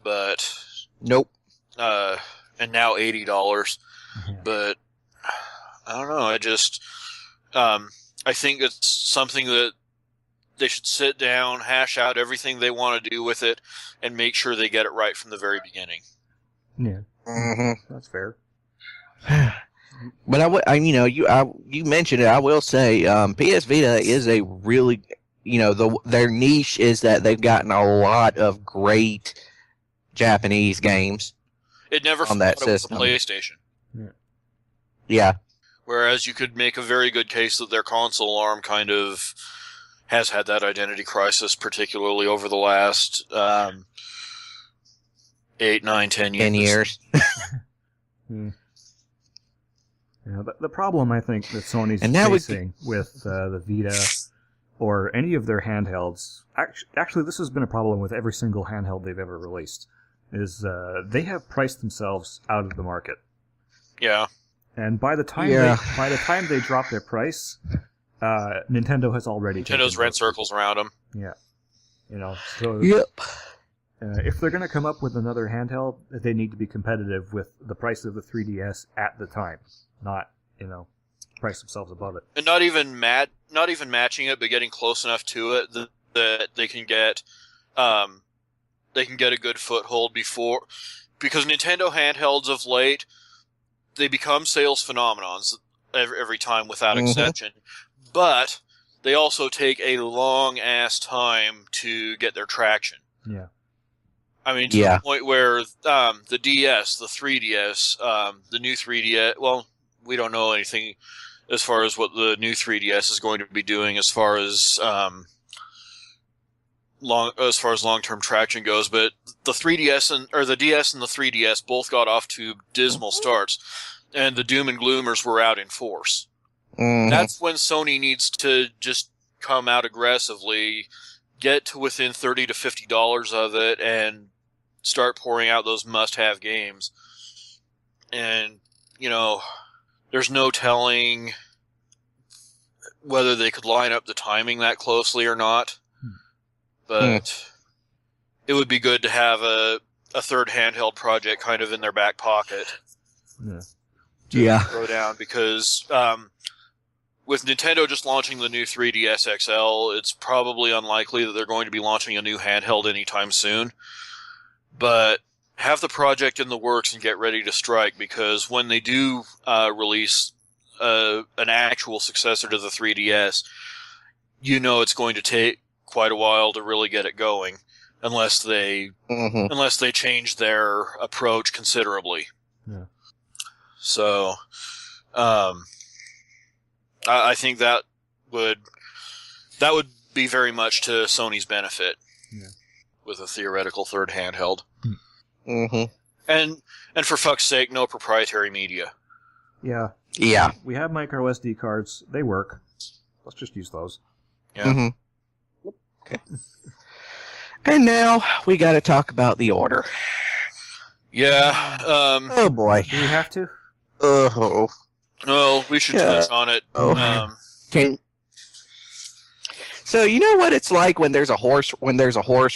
but nope. And now $80, but I don't know. I think it's something that sit down, hash out everything they want to do with it, and make sure they get it right from the very beginning. Yeah, Mm-hmm. that's fair. But you mentioned it. I will say, PS Vita is a really, their niche is that they've gotten a lot of great Japanese games. It never on thought that it was a system. PlayStation. Yeah. Whereas you could make a very good case that their console arm kind of has had that identity crisis, particularly over the last 8, 9, 10 years. 10 years. Yeah, the problem I think that Sony's And now facing with the Vita or any of their handhelds, actually this has been a problem with every single handheld they've ever released, is they have priced themselves out of the market. Yeah. And by the time they drop their price, Nintendo has already Nintendo's ran circles around them. Yeah. So Yep. if they're going to come up with another handheld, they need to be competitive with the price of the 3DS at the time, not, price themselves above it. And not even matching it, but getting close enough to it that they can get a good foothold before, because Nintendo handhelds of late, they become sales phenomenons every time without exception, but they also take a long ass time to get their traction. Yeah. I mean, to the point where the DS, the 3DS, the new 3DS, well, we don't know anything as far as what the new 3DS is going to be doing as far as long-term traction goes, but the 3DS the DS and the 3DS both got off to dismal starts, and the doom and gloomers were out in force. Mm-hmm. That's when Sony needs to just come out aggressively, get to within $30 to $50 of it, and start pouring out those must-have games. And, there's no telling whether they could line up the timing that closely or not. But it would be good to have a third handheld project kind of in their back pocket. Yeah. To throw down, because with Nintendo just launching the new 3DS XL, it's probably unlikely that they're going to be launching a new handheld anytime soon. But have the project in the works and get ready to strike, because when they do release an actual successor to the 3DS, it's going to take quite a while to really get it going, unless they change their approach considerably. Yeah. So, I think that would be very much to Sony's benefit. Yeah. With a theoretical third handheld. Mm-hmm. And for fuck's sake, no proprietary media. Yeah. Yeah. We have micro SD cards. They work. Let's just use those. Yeah. Mm-hmm. Okay. And now we got to talk about the order. Yeah. Oh boy. Do we have to? Oh. Well, we should touch on it. Oh. So you know what it's like when there's a horse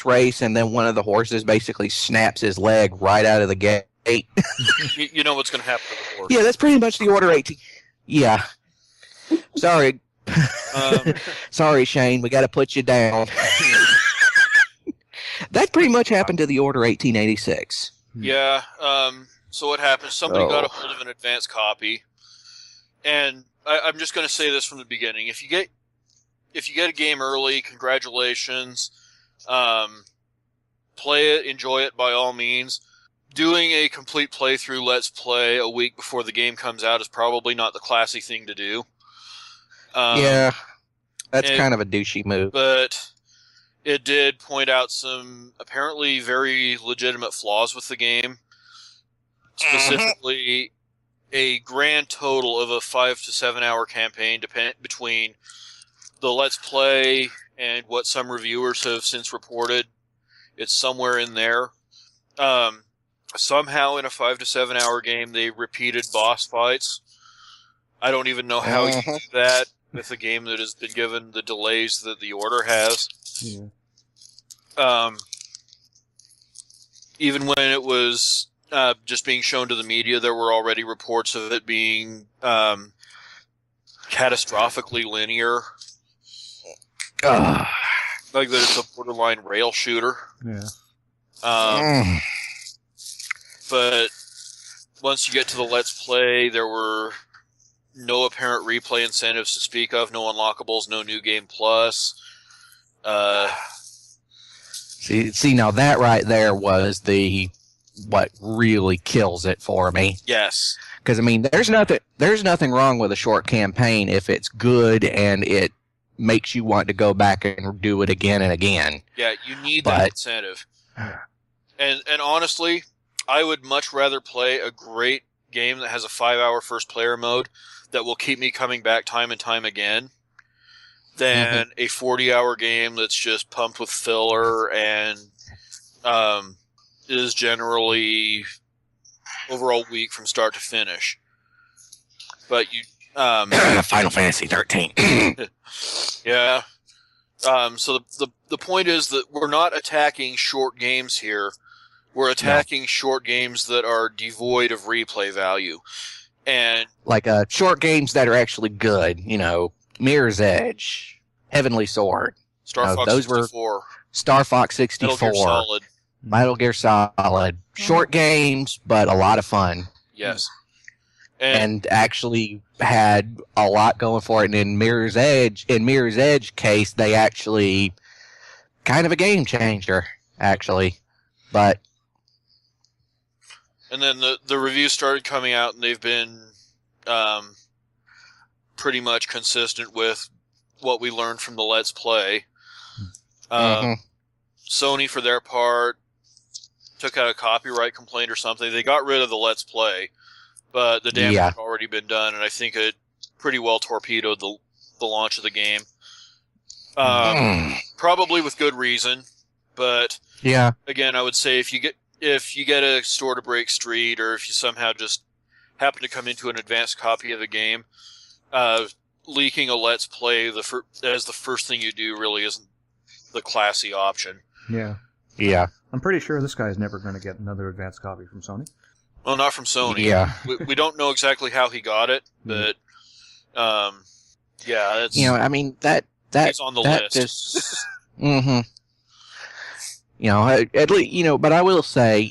race, and then one of the horses basically snaps his leg right out of the gate. You know what's going to happen to the horse. Yeah, that's pretty much the Order 18. Yeah. Sorry. Sorry, Shane. We got to put you down. That pretty much happened to the Order 1886. Yeah. So what happened? Somebody got a hold of an advanced copy, and I'm just going to say this from the beginning: if you get a game early, congratulations. Play it, enjoy it by all means. Doing a complete playthrough Let's Play a week before the game comes out is probably not the classy thing to do. Yeah, that's kind of a douchey move. But it did point out some apparently very legitimate flaws with the game. Specifically, a grand total of a 5 to 7 hour campaign between the Let's Play and what some reviewers have since reported. It's somewhere in there. Somehow in a 5 to 7 hour game they repeated boss fights. I don't even know how you do that with a game that has been given the delays that the Order has. Yeah. Even when it was just being shown to the media, there were already reports of it being catastrophically linear. Like that it's a borderline rail shooter. Yeah. But once you get to the Let's Play, there were no apparent replay incentives to speak of, no unlockables, no New Game Plus. See, now that right there was what really kills it for me. Yes. Because, I mean, there's nothing wrong with a short campaign if it's good and it makes you want to go back and do it again and again. Yeah, you need that incentive. And honestly, I would much rather play a great game that has a 5-hour first player mode that will keep me coming back time and time again than a 40-hour game that's just pumped with filler and is generally overall weak from start to finish. But you... Final Fantasy 13. Yeah. So the point is that we're not attacking short games here. We're attacking short games that are devoid of replay value. And like short games that are actually good, Mirror's Edge, Heavenly Sword. Star Fox those 64. Were Star Fox 64. Metal Gear Solid. Metal Gear Solid. Short games, but a lot of fun. Yes. And actually had a lot going for it. And in Mirror's Edge case, they actually kind of a game changer, actually. But and then the reviews started coming out, and they've been pretty much consistent with what we learned from the Let's Play. Sony, for their part, took out a copyright complaint or something. They got rid of the Let's Play, but the damage had already been done, and I think it pretty well torpedoed the launch of the game. Probably with good reason, but again, I would say if you get a store to break street, or if you somehow just happen to come into an advanced copy of the game, leaking a Let's Play as the first thing you do really isn't the classy option. Yeah. I'm pretty sure this guy is never going to get another advanced copy from Sony. Well, not from Sony. Yeah. We don't know exactly how he got it, but that's I mean that's on the list. Just, at least but I will say,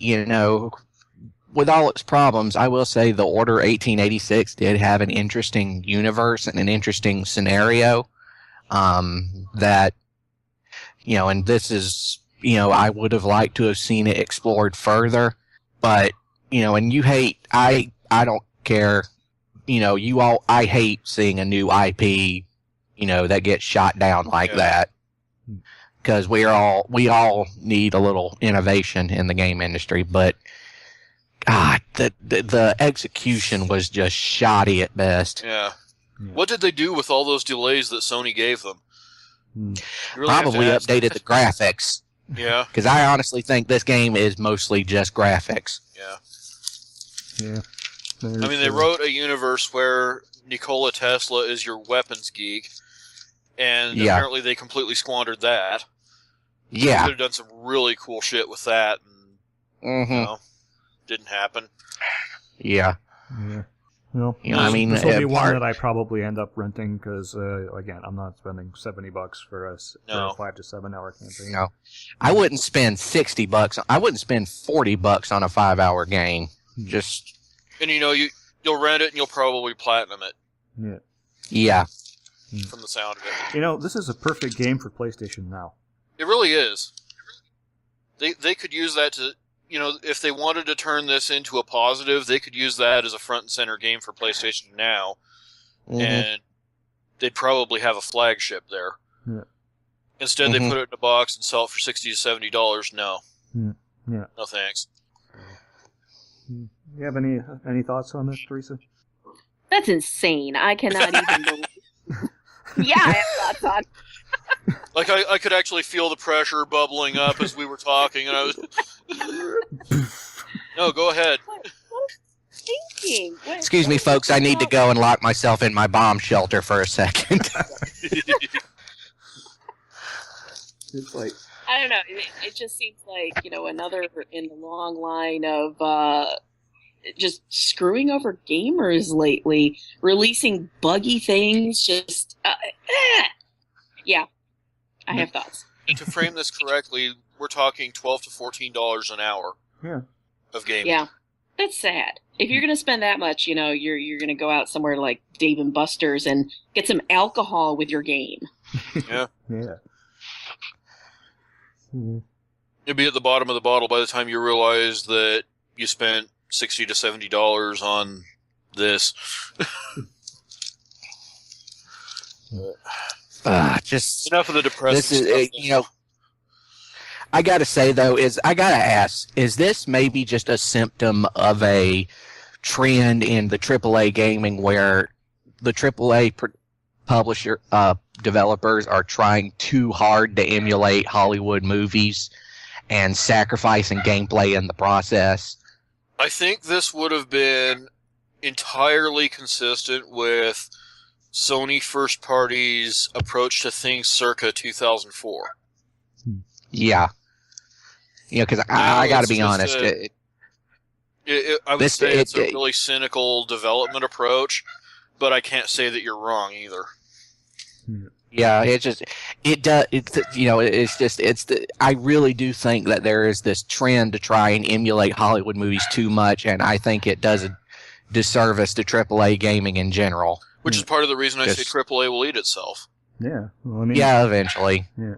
with all its problems, I will say the Order 1886 did have an interesting universe and an interesting scenario. That and this is I would have liked to have seen it explored further, but and you hate I don't care, I hate seeing a new IP that gets shot down like that, because we all need a little innovation in the game industry, but God, the execution was just shoddy at best. Yeah. What did they do with all those delays that Sony gave them? Really probably updated the graphics. Yeah. Because I honestly think this game is mostly just graphics. Yeah. I mean, they wrote a universe where Nikola Tesla is your weapons geek, and apparently they completely squandered that. Yeah. They could have done some really cool shit with that, and didn't happen. Yeah. Well, I mean, this will be one that I probably end up renting because, again, I'm not spending $70 for a 5 to 7 hour campaign. No, I wouldn't spend $60. I wouldn't spend $40 on a 5-hour game. Just and you'll rent it and you'll probably platinum it. Yeah. From the sound of it. This is a perfect game for PlayStation Now. It really is. They could use that to. If they wanted to turn this into a positive, they could use that as a front and center game for PlayStation Now, and they'd probably have a flagship there. Yeah. Instead, they put it in a box and sell it for $60 to $70. No. Yeah. No thanks. You have any thoughts on this, Theresa? That's insane. I cannot even believe. Yeah, I have thoughts on. Like I could actually feel the pressure bubbling up as we were talking, and I was. No, go ahead. What thinking? Excuse me, folks. I need to go and lock myself in my bomb shelter for a second. It's like I don't know. It just seems like another in the long line of just screwing over gamers lately, releasing buggy things. Just yeah. I have thoughts. to frame this correctly, we're talking $12 to $14 an hour. Yeah. Of gaming. Yeah, that's sad. If you're going to spend that much, you're going to go out somewhere like Dave and Buster's and get some alcohol with your game. Yeah. Yeah. You'll be at the bottom of the bottle by the time you realize that you spent $60 to $70 on this. Just enough of the depressing stuff. I gotta say though, I gotta ask, is this maybe just a symptom of a trend in the AAA gaming where the AAA publisher developers are trying too hard to emulate Hollywood movies and sacrificing gameplay in the process? I think this would have been entirely consistent with Sony First Party's approach to things circa 2004. Yeah. Because I got to be honest. I would say it's a really cynical development approach, but I can't say that you're wrong either. Yeah, I really do think that there is this trend to try and emulate Hollywood movies too much, and I think it does a disservice to AAA gaming in general. Which is part of the reason I say AAA will eat itself. Yeah. Well, yeah, eventually. Yeah.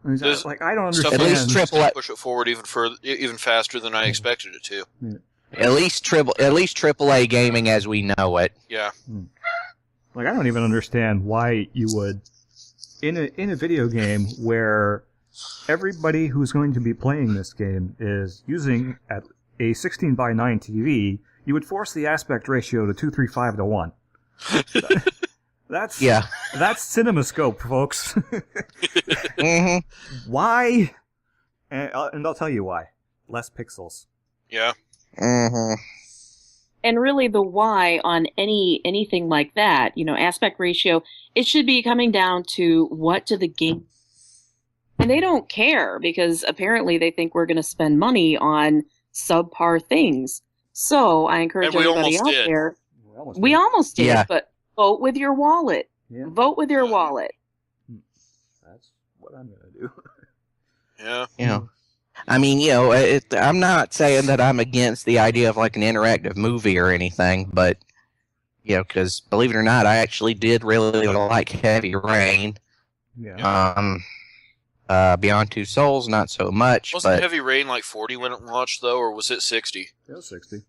I don't understand. At least AAA push it forward even faster than I expected it to. Yeah. At least AAA gaming as we know it. Yeah. I don't even understand why you would, in a video game where everybody who's going to be playing this game is using a 16:9 TV, you would force the aspect ratio to 2:35 to 1. That's CinemaScope, folks. Mm-hmm. Why? And I'll tell you why. Less pixels. Yeah. Mm-hmm. And really, the why on anything like that, aspect ratio, it should be coming down to what do the game. And they don't care because apparently they think we're going to spend money on subpar things. So I encourage everybody out there. We almost did, but vote with your wallet. Yeah. Vote with your wallet. That's what I'm going to do. Yeah. I mean, I'm not saying that I'm against the idea of like an interactive movie or anything, but, because believe it or not, I actually did really like Heavy Rain. Yeah. Beyond Two Souls, not so much. Wasn't Heavy Rain like 40 when it launched, though, or was it 60? It was 60.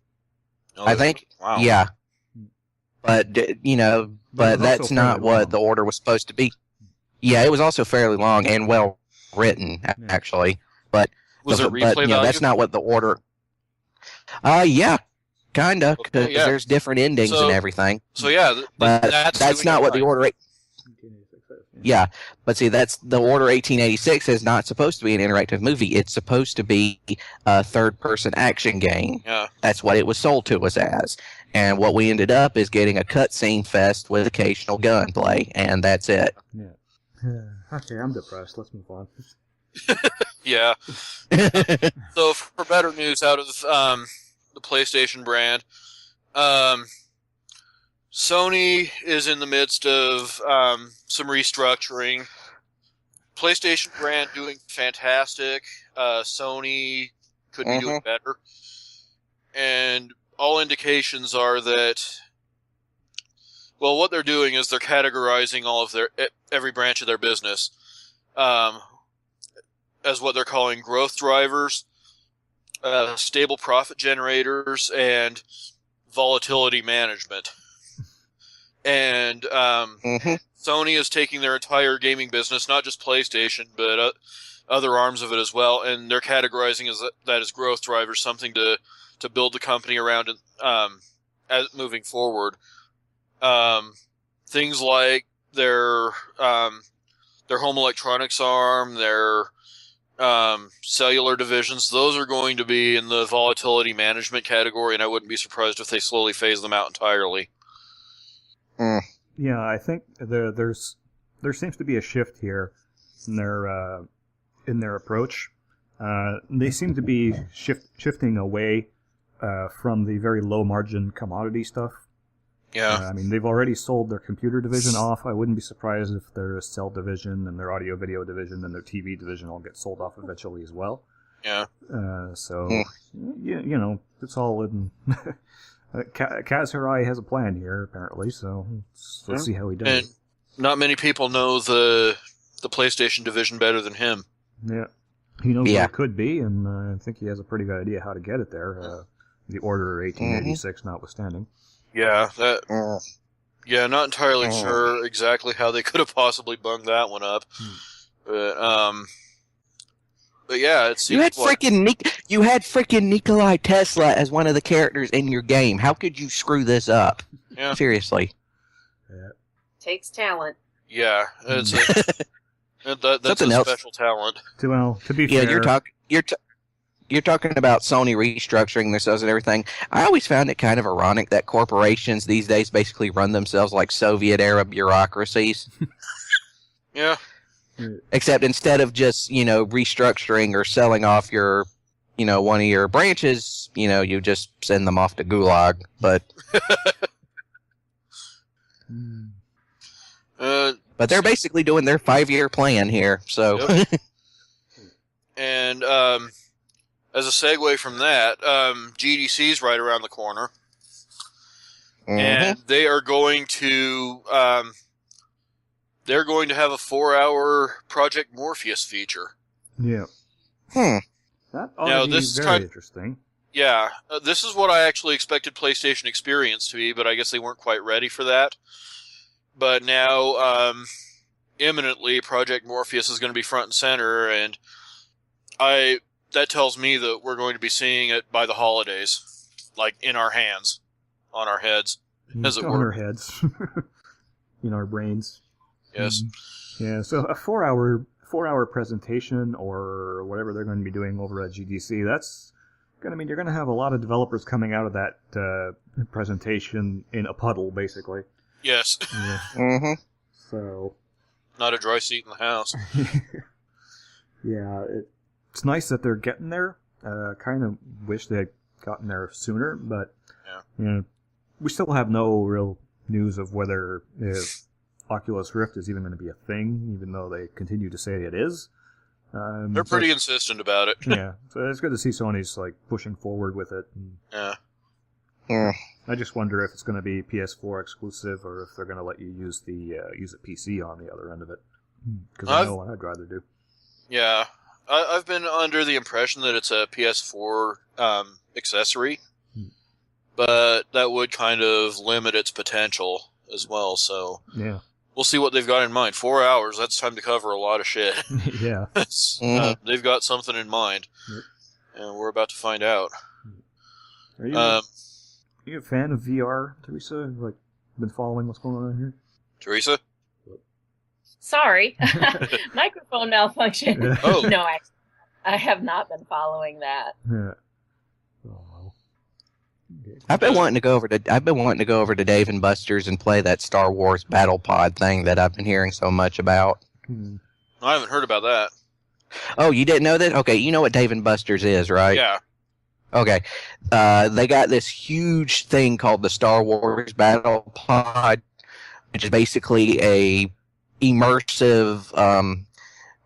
Oh, I think, wow. Yeah. But, but that's not what the order was supposed to be. Yeah, it was also fairly long and well written, actually. But was it replay value? That's not what the order. Yeah, kinda, because there's different endings and everything. So yeah, but that's not what the order. Yeah, but see, that's the order 1886 is not supposed to be an interactive movie. It's supposed to be a third-person action game. Yeah, that's what it was sold to us as. And what we ended up is getting a cutscene fest with occasional gunplay, and that's it. Yeah. Okay, I'm depressed. Let's move on. Yeah. So for better news out of the PlayStation brand, Sony is in the midst of some restructuring. PlayStation brand doing fantastic. Sony could be doing better. And all indications are that, well, what they're doing is they're categorizing all of every branch of their business as what they're calling growth drivers, stable profit generators, and volatility management. And Sony is taking their entire gaming business, not just PlayStation, but other arms of it as well, and they're categorizing that as growth drivers, something to build the company around as moving forward. Things like their home electronics arm, their cellular divisions, those are going to be in the volatility management category, and I wouldn't be surprised if they slowly phase them out entirely. Yeah, I think there seems to be a shift here in their approach. They seem to be shifting away from the very low margin commodity stuff Yeah. I mean, they've already sold their computer division off. I wouldn't be surprised if their cell division and their audio-video division and their TV division all get sold off eventually as well. Yeah. So, you know, it's all in... Kaz Hirai has a plan here, apparently, so let's see how he does. And not many people know the PlayStation division better than him. Yeah. He knows what it could be, and I think he has a pretty good idea how to get it there. The Order 1886 notwithstanding. Yeah, not entirely sure exactly how they could have possibly bunged that one up. But yeah, it seems you had freaking Nikolai Tesla as one of the characters in your game. How could you screw this up? Yeah. Seriously. Takes talent. Yeah, that's Something a else. special talent. To be fair, you're talking about Sony restructuring themselves and everything. I always found it kind of ironic that corporations these days basically run themselves like Soviet-era bureaucracies. Yeah. Except instead of just, restructuring or selling off your, one of your branches, you just send them off to Gulag. But but they're basically doing their 5-year plan here. So, yep. And as a segue from that, GDC's right around the corner, and they are going to have a 4-hour Project Morpheus feature. Yeah. That ought to be very interesting. Yeah, this is what I actually expected PlayStation Experience to be, but I guess they weren't quite ready for that. But now, imminently, Project Morpheus is going to be front and center, and that tells me that we're going to be seeing it by the holidays, like in our hands, on our heads, as it were. On our heads, in our brains. Yes. Yeah. So a 4-hour presentation or whatever they're going to be doing over at GDC. That's going to mean you're going to have a lot of developers coming out of that presentation in a puddle, basically. Yes. Yeah. So. Not a dry seat in the house. Yeah. It's nice that they're getting there. Kind of wish they had gotten there sooner, but we still have no real news of whether Oculus Rift is even going to be a thing, even though they continue to say it is. They're pretty insistent about it. Yeah, so it's good to see Sony's pushing forward with it. Yeah. I just wonder if it's going to be PS4 exclusive or if they're going to let you use use a PC on the other end of it. Because I know what I'd rather do. Yeah. I've been under the impression that it's a PS4 accessory, but that would kind of limit its potential as well. So we'll see what they've got in mind. 4 hours, that's time to cover a lot of shit. Yeah. They've got something in mind, and we're about to find out. Are you a fan of VR, Teresa? Been following what's going on here? Teresa? Sorry. Microphone malfunction. Oh. No, I have not been following that. Yeah. Oh, well. Okay. I've been wanting to go over to Dave and Buster's and play that Star Wars Battle Pod thing that I've been hearing so much about. I haven't heard about that. Oh, you didn't know that? Okay, you know what Dave and Buster's is, right? Yeah. Okay. They got this huge thing called the Star Wars Battle Pod, which is basically a immersive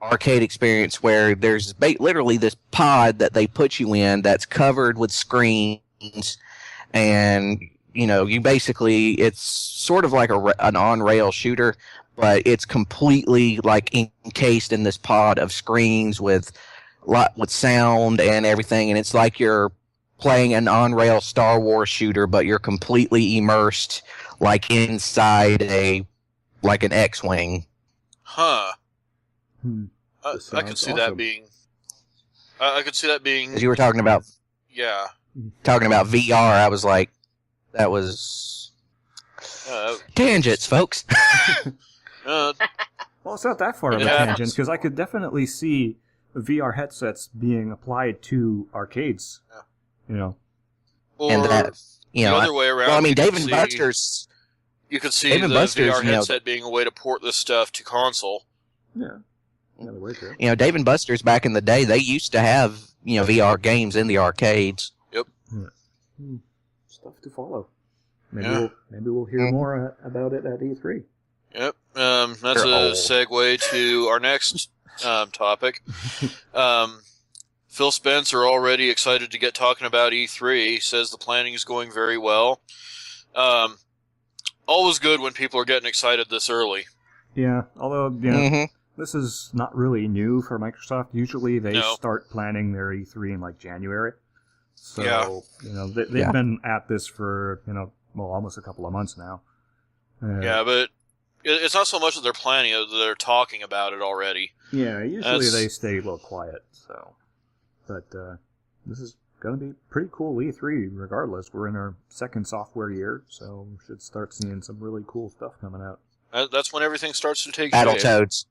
arcade experience where there's literally this pod that they put you in that's covered with screens, and you basically, it's sort of like an on-rail shooter, but it's completely encased in this pod of screens with sound and everything, and it's like you're playing an on-rail Star Wars shooter, but you're completely immersed inside an X-Wing. Huh. I could see that being. I could see that being. As you were talking about. Yeah. Talking about VR, I was like, that was tangents, folks. Well, it's not that far of a tangent because I could definitely see VR headsets being applied to arcades. Or and that, the other way around. Well, I mean, Dave and Buster's. You could see the VR headset being a way to port this stuff to console. Yeah. Another way too. Dave and Buster's back in the day, they used to have VR games in the arcades. Yep. Stuff to follow. maybe we'll hear more about it at E3. Yep. That's a segue to our next topic. Phil Spencer already excited to get talking about E3. He says the planning is going very well. Always good when people are getting excited this early. Yeah, although this is not really new for Microsoft. Usually they start planning their E3 in like January. So they've been at this for almost a couple of months now. But it's not so much that they're planning it; they're talking about it already. Yeah, usually they stay a little quiet. So, but this is going to be pretty cool E3 regardless. We're in our second software year, so we should start seeing some really cool stuff coming out. That's when everything starts to take shape. Battletoads.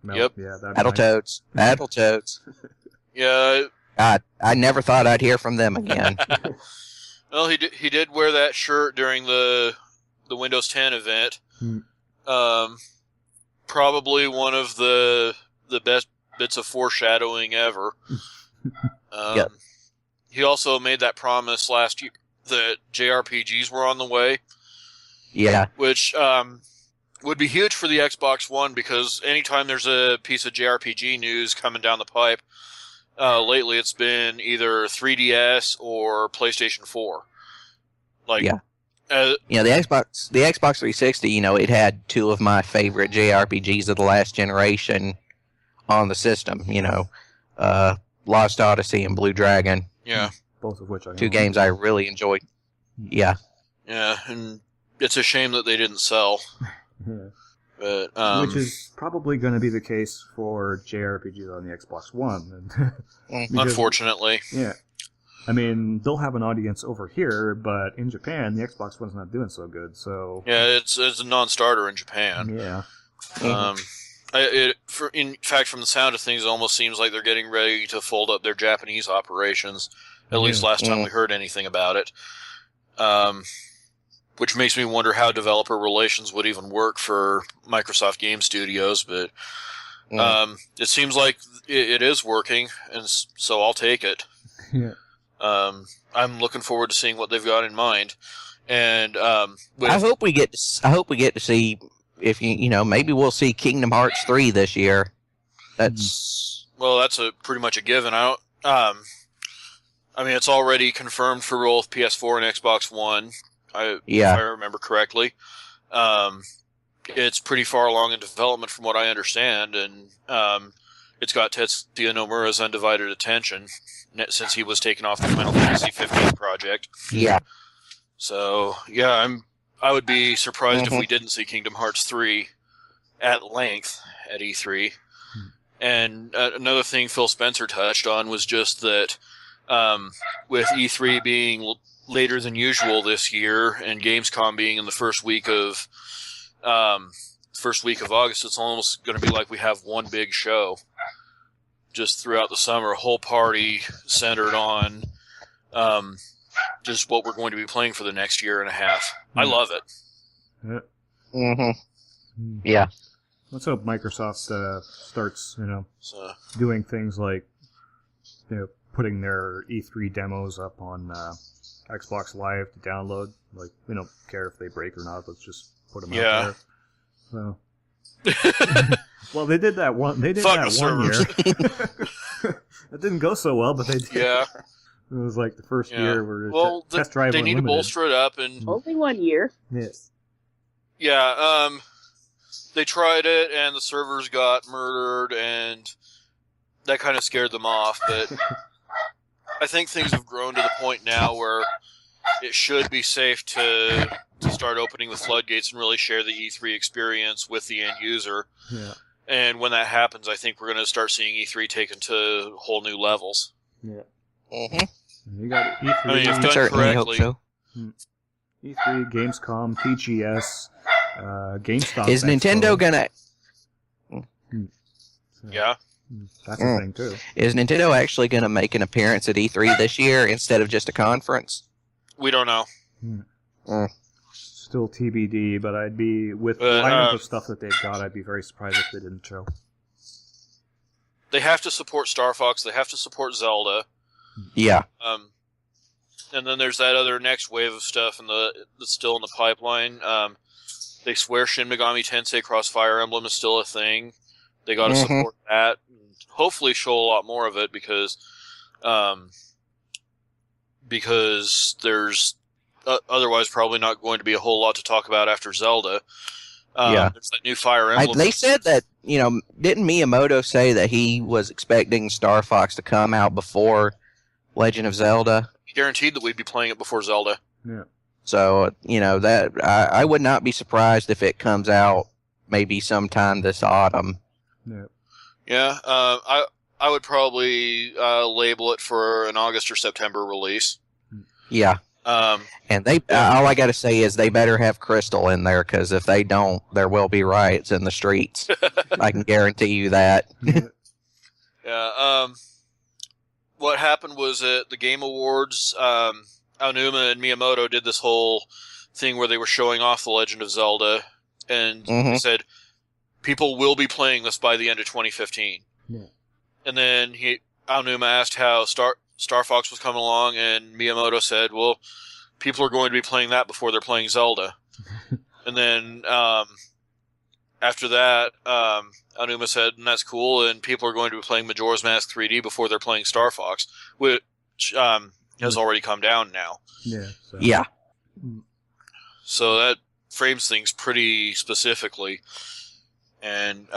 Yep. Yeah, Battletoads. Battletoads. Yeah. God, I never thought I'd hear from them again. Well, he did wear that shirt during the Windows 10 event. Probably one of the best bits of foreshadowing ever. He also made that promise last year that JRPGs were on the way. Yeah. Which would be huge for the Xbox One, because anytime there's a piece of JRPG news coming down the pipe, lately it's been either 3DS or PlayStation 4. The Xbox 360, it had two of my favorite JRPGs of the last generation on the system. Lost Odyssey and Blue Dragon. Yeah, both of which I two games I really enjoyed. Yeah. Yeah, and it's a shame that they didn't sell. Yeah. But, which is probably going to be the case for JRPGs on the Xbox One. Unfortunately. Yeah. I mean, they'll have an audience over here, but in Japan, the Xbox One's not doing so good, so... Yeah, it's a non-starter in Japan. Yeah. In fact, from the sound of things, it almost seems like they're getting ready to fold up their Japanese operations, at least last time we heard anything about it. Which makes me wonder how developer relations would even work for Microsoft Game Studios, but it seems like it is working, and so I'll take it. Yeah. I'm looking forward to seeing what they've got in mind, and I hope we get to see if maybe we'll see Kingdom Hearts 3 this year. That's pretty much a given. I mean, it's already confirmed for both PS4 and Xbox One. If I remember correctly. It's pretty far along in development from what I understand, and it's got Tetsuya Nomura's undivided attention since he was taken off the Final Fantasy 15 project. Yeah. So, I would be surprised if we didn't see Kingdom Hearts 3 at length at E3. And another thing Phil Spencer touched on was just that with E3 being later than usual this year, and Gamescom being in the first week of August, it's almost going to be like we have one big show just throughout the summer, a whole party centered on just what we're going to be playing for the next year and a half. I love it. Yeah. Let's hope Microsoft starts, doing things like, putting their E3 demos up on Xbox Live to download. Like, we don't care if they break or not. Let's just put them out there. So. Well, they did that one. They did Fuck that the one servers. year. It didn't go so well, but they did. Yeah. It was like the first year where test drive. They need to bolster it up, and only 1 year. Yes. Yeah. They tried it, and the servers got murdered, and that kind of scared them off. But I think things have grown to the point now where it should be safe to start opening the floodgates and really share the E3 experience with the end user. Yeah. And when that happens, I think we're going to start seeing E3 taken to whole new levels. Yeah. Mm-hmm. You got E3. I mean, if done correctly. Hope so. E3, Gamescom, TGS, GameStop. Is Nintendo gonna? Yeah. That's a thing too. Is Nintendo actually gonna make an appearance at E3 this year instead of just a conference? We don't know. Still TBD, but I'd be with the lineup of stuff that they've got. I'd be very surprised if they didn't show. They have to support Star Fox. They have to support Zelda. Yeah. And then there's that other next wave of stuff that's still in the pipeline. They swear Shin Megami Tensei Cross Fire Emblem is still a thing. They got to support that. Hopefully show a lot more of it because there's otherwise probably not going to be a whole lot to talk about after Zelda. There's that new Fire Emblem. They said that, didn't Miyamoto say that he was expecting Star Fox to come out before Legend of Zelda? He guaranteed that we'd be playing it before Zelda. Yeah. So, that I would not be surprised if it comes out maybe sometime this autumn. Yeah. Yeah, I would probably label it for an August or September release. Yeah. And all I got to say is they better have Crystal in there, because if they don't, there will be riots in the streets. I can guarantee you that. Yeah. What happened was at the Game Awards, Aonuma and Miyamoto did this whole thing where they were showing off The Legend of Zelda, and they said, people will be playing this by the end of 2015. Yeah. And then Aonuma asked how Star Fox was coming along, and Miyamoto said, well, people are going to be playing that before they're playing Zelda. And then after that, Aonuma said, and that's cool, and people are going to be playing Majora's Mask 3D before they're playing Star Fox, which has already come down now. Yeah. Yeah. So that frames things pretty specifically. And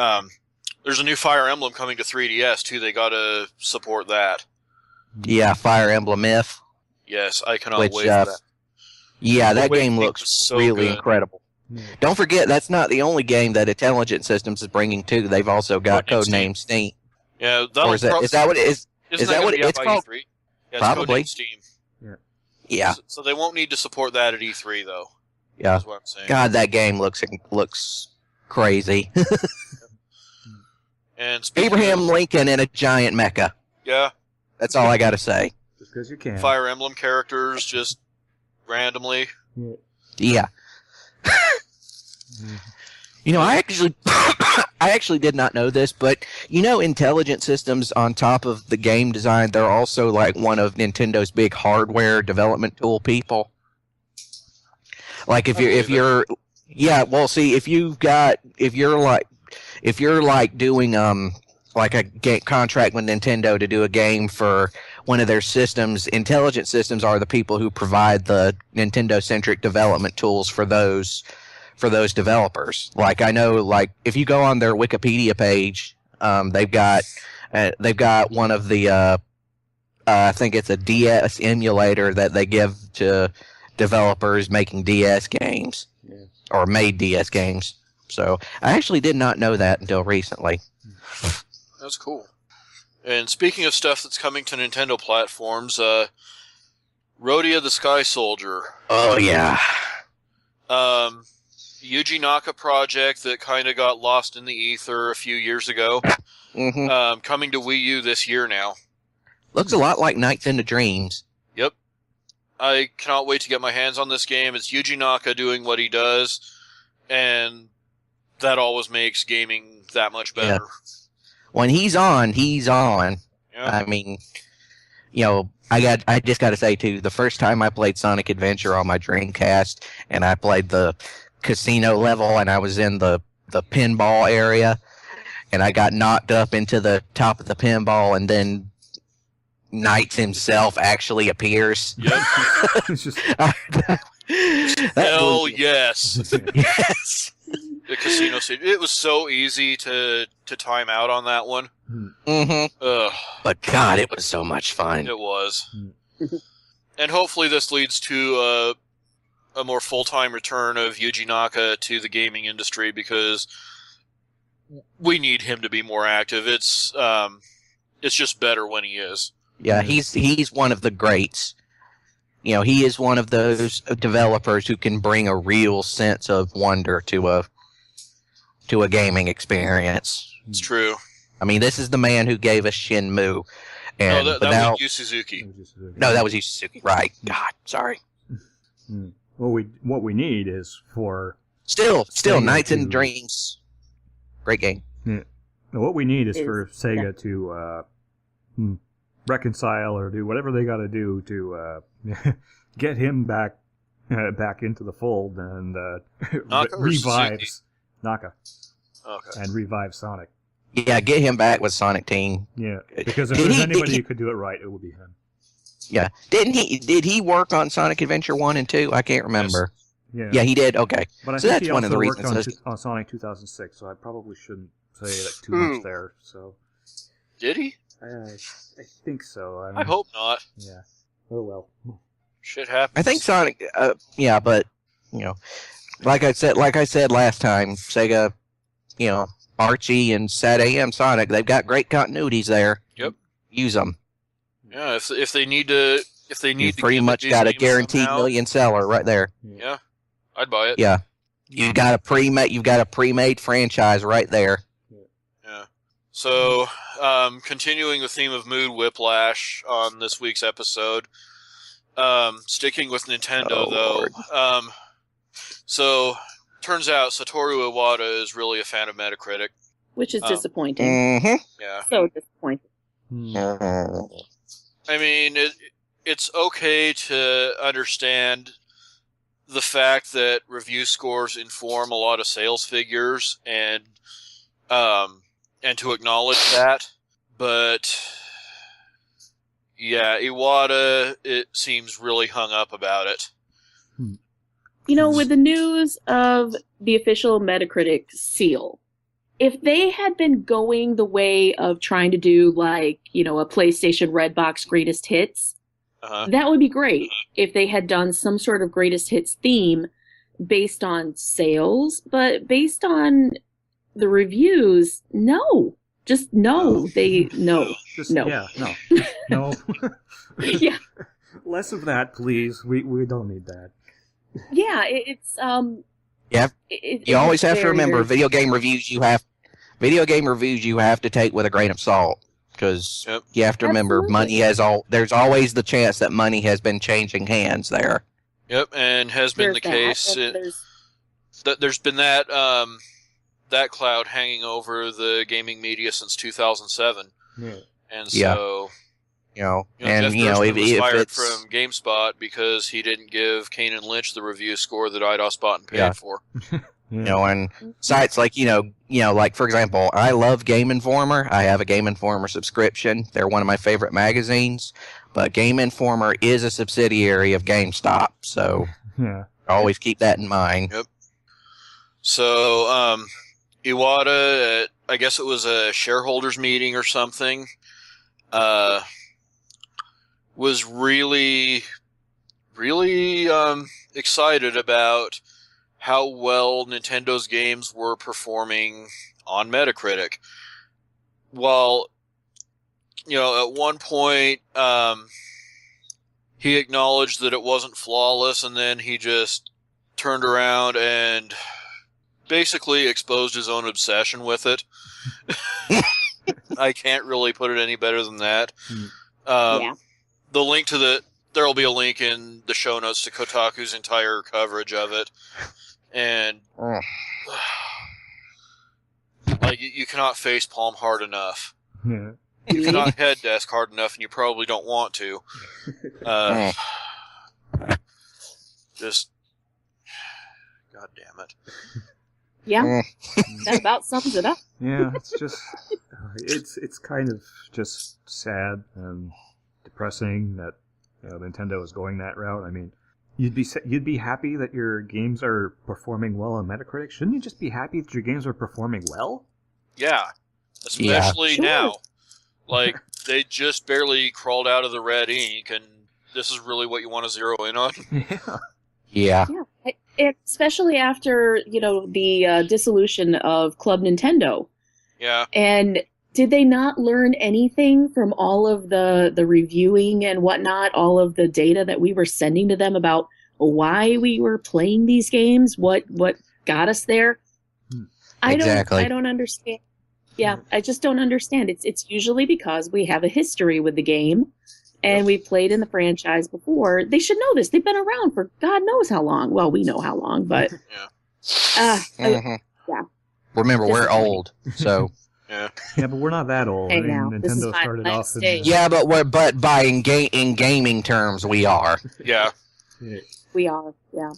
there's a new Fire Emblem coming to 3DS, too. They got to support that. Yeah, Fire Emblem Myth. Yes, I cannot wait for that. Yeah, that game looks so really good. incredible. Yeah. Don't forget, that's not the only game that Intelligent Systems is bringing, too. They've also got Codename Steam. Yeah, is that what it is? Is that what it's called? E3? Yeah, probably. It's Steam. Yeah. So they won't need to support that at E3, though. Yeah. That's what I'm saying. God, that game looks crazy. And Abraham Lincoln in a giant mecha. Yeah. That's all I got to say. Just because you can. Fire Emblem characters just randomly. Yeah. I actually did not know this, but Intelligent Systems, on top of the game design, they're also like one of Nintendo's big hardware development tool people. Like if you're doing like a contract with Nintendo to do a game for one of their systems, Intelligent Systems are the people who provide the Nintendo-centric development tools for those developers. Like, I know, like, if you go on their Wikipedia page, they've got one of the I think it's a DS emulator that they give to developers making DS games, or made DS games. So I actually did not know that until recently. That's cool. And speaking of stuff that's coming to Nintendo platforms, Rhodia the Sky Soldier. Oh, yeah. Yuji Naka project that kind of got lost in the ether a few years ago. Coming to Wii U this year now. Looks a lot like Nights into Dreams. Yep. I cannot wait to get my hands on this game. It's Yuji Naka doing what he does, and that always makes gaming that much better. Yeah. When he's on, he's on. Yeah. I mean, I just got to say, too, the first time I played Sonic Adventure on my Dreamcast, and I played the casino level, and I was in the pinball area, and I got knocked up into the top of the pinball, and then Knights himself actually appears. Yep. Hell yes. Yes. The casino scene. It was so easy to time out on that one. But God, it was so much fun. It was. And hopefully this leads to a more full-time return of Yuji Naka to the gaming industry, because we need him to be more active. It's just better when he is. Yeah, he's one of the greats. He is one of those developers who can bring a real sense of wonder to a gaming experience. It's true. I mean, this is the man who gave us Shenmue. And that was Yu Suzuki. No, that was Yu Suzuki. Right. God, sorry. What we need is for still Nights and Dreams. Great game. Yeah. What we need is for Sega to reconcile or do whatever they got to do to get him back into the fold and revives Naka. Okay. And revives Sonic. Yeah, get him back with Sonic Team. Yeah, because if there's anybody who could do it right, it would be him. Yeah, did he work on Sonic Adventure 1 and 2? I can't remember. Yes. Yeah, he did. Okay, but I so think that's he one also of the worked reasons. on Sonic 2006, so I probably shouldn't say too much there. So, did he? I think so. I hope not. Yeah. Oh well. Shit happens. I think Sonic. Yeah, but like I said last time, Sega, Archie and Sat AM Sonic, they've got great continuities there. Yep. Use them. Yeah, if they need to, You've pretty much got a guaranteed million seller right there. Yeah, I'd buy it. Yeah, you've got a pre-made franchise right there. Yeah. So, continuing the theme of mood whiplash on this week's episode, sticking with Nintendo though. Lord. So turns out Satoru Iwata is really a fan of Metacritic, which is disappointing. Mm-hmm. Yeah. So disappointing. I mean, it's okay to understand the fact that review scores inform a lot of sales figures and to acknowledge that, but yeah, Iwata, it seems really hung up about it. With the news of the official Metacritic seal, if they had been going the way of trying to do a PlayStation Redbox greatest hits, that would be great. If they had done some sort of greatest hits theme based on sales, but based on the reviews, no. Just no. No. Yeah, no. No. Yeah. Less of that, please. We don't need that. Yeah, it's Yeah. You always have to remember video game reviews you have to take with a grain of salt, because you have to remember there's always the chance that money has been changing hands there. Yep, and has been the case. There's been that cloud hanging over the gaming media since 2007. Yeah. And so Jeff Gerstmann was fired from GameSpot because he didn't give Kane and Lynch the review score that IDOS bought and paid for. And sites like like for example, I love Game Informer. I have a Game Informer subscription. They're one of my favorite magazines. But Game Informer is a subsidiary of GameStop, so always keep that in mind. Yep. So Iwata, I guess it was a shareholders meeting or something, was really, really excited about how well Nintendo's games were performing on Metacritic. While, at one point, he acknowledged that it wasn't flawless, and then he just turned around and basically exposed his own obsession with it. I can't really put it any better than that. The link to there'll be a link in the show notes to Kotaku's entire coverage of it. And you cannot face palm hard enough. Yeah. You cannot head desk hard enough, and you probably don't want to. Just, God damn it. Yeah, that about sums it up. Yeah, it's just, it's kind of just sad and depressing that Nintendo is going that route. I mean, you'd be happy that your games are performing well on Metacritic. Shouldn't you just be happy that your games are performing well? Yeah, especially now. Like, they just barely crawled out of the red ink, and this is really what you want to zero in on? Yeah. Especially after, the dissolution of Club Nintendo. Yeah. And did they not learn anything from all of the reviewing and whatnot, all of the data that we were sending to them about why we were playing these games, what got us there? I don't understand. Yeah, I just don't understand. It's usually because we have a history with the game, and we played in the franchise before. They should know this. They've been around for God knows how long. Well, we know how long, but yeah. Remember, we're old, so Yeah. Yeah, but we're not that old. Hey, I mean, now, this is Nintendo my started last off in stage. Yeah, but by in gaming terms, we are. Yeah. Yeah. We are, yeah.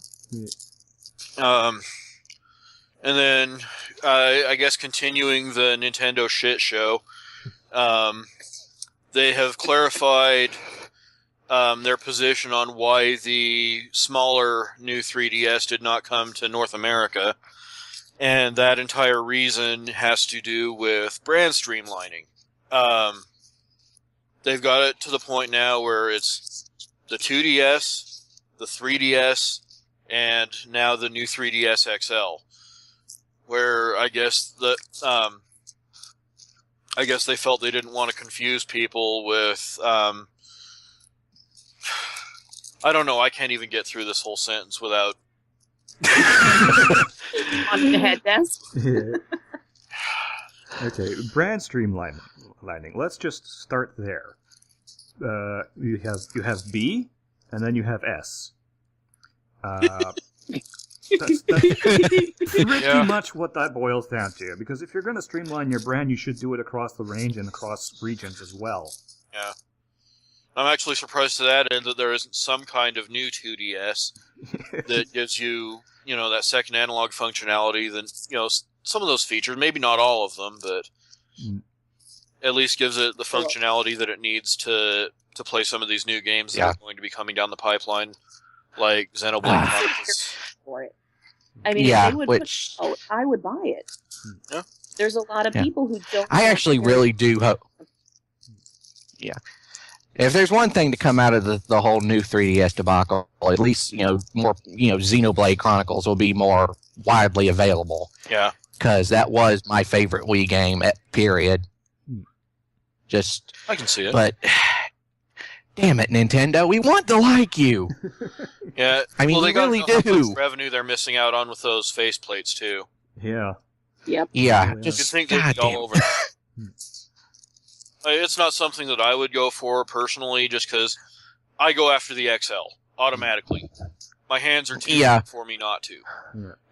And then I guess continuing the Nintendo shit show, they have clarified their position on why the smaller new 3DS did not come to North America, and that entire reason has to do with brand streamlining. They've got it to the point now where it's the 2DS, the 3DS, and now the new 3DS XL, where I guess they felt they didn't want to confuse people with I don't know, I can't even get through this whole sentence without On the head desk. Yeah. Okay, brand streamlining. Let's just start there. You have B, and then you have S. That's pretty much what that boils down to. Because if you're going to streamline your brand, you should do it across the range and across regions as well. Yeah. I'm actually surprised to that end that there isn't some kind of new 2DS that gives you, that second analog functionality, then, some of those features, maybe not all of them, but at least gives it the functionality that it needs to play some of these new games that are going to be coming down the pipeline, like Xenoblade Chronicles. For it. I mean, Yeah, if they would I would buy it. Yeah. There's a lot of people who don't. I actually really do hope. Yeah. If there's one thing to come out of the whole new 3DS debacle, at least, more, Xenoblade Chronicles will be more widely available. Yeah. Because that was my favorite Wii game, period. Just. I can see it. But, damn it, Nintendo, we want to like you. Yeah. I mean, they really got do. How much revenue they're missing out on with those faceplates, too. Yeah. Yep. Yeah. You'd Just, think they'd be all over that. It's not something that I would go for personally, just because I go after the XL automatically. My hands are too big for me not to,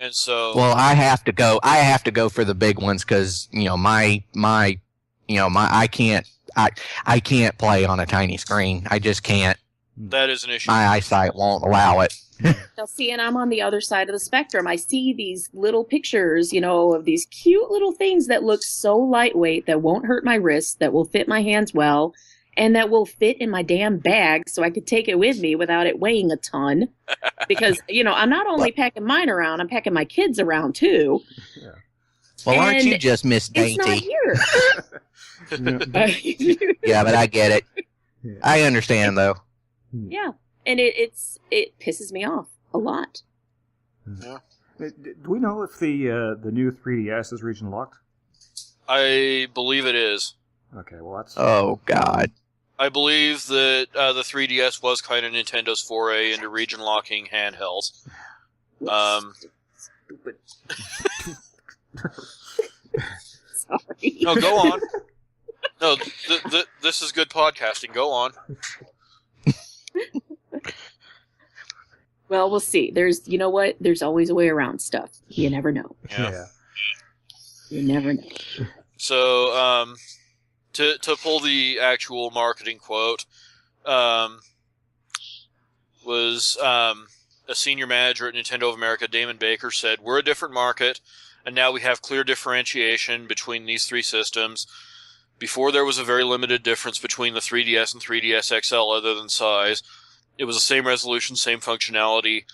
and so. Well, I have to go for the big ones because I can't play on a tiny screen. I just can't. That is an issue. My eyesight won't allow it. Now, see, and I'm on the other side of the spectrum. I see these little pictures, of these cute little things that look so lightweight that won't hurt my wrists, that will fit my hands well, and that will fit in my damn bag so I could take it with me without it weighing a ton. Because, I'm not only packing mine around, I'm packing my kids around too. Yeah. Well, aren't you just Miss It's Dainty? not here. Yeah, but I get it. Yeah. I understand, though. Yeah, and it pisses me off a lot. Yeah. Do we know if the new 3DS is region locked? I believe it is. Okay, well that's. Oh God. I believe that the 3DS was kind of Nintendo's foray into region locking handhelds. Stupid. Sorry. No, go on. No, this is good podcasting. Go on. Well, we'll see. You know what? There's always a way around stuff. You never know. Yeah. You never know. So, to pull the actual marketing quote, was a senior manager at Nintendo of America, Damon Baker, said, "We're a different market, and now we have clear differentiation between these three systems. Before there was a very limited difference between the 3DS and 3DS XL other than size. It was the same resolution, same functionality,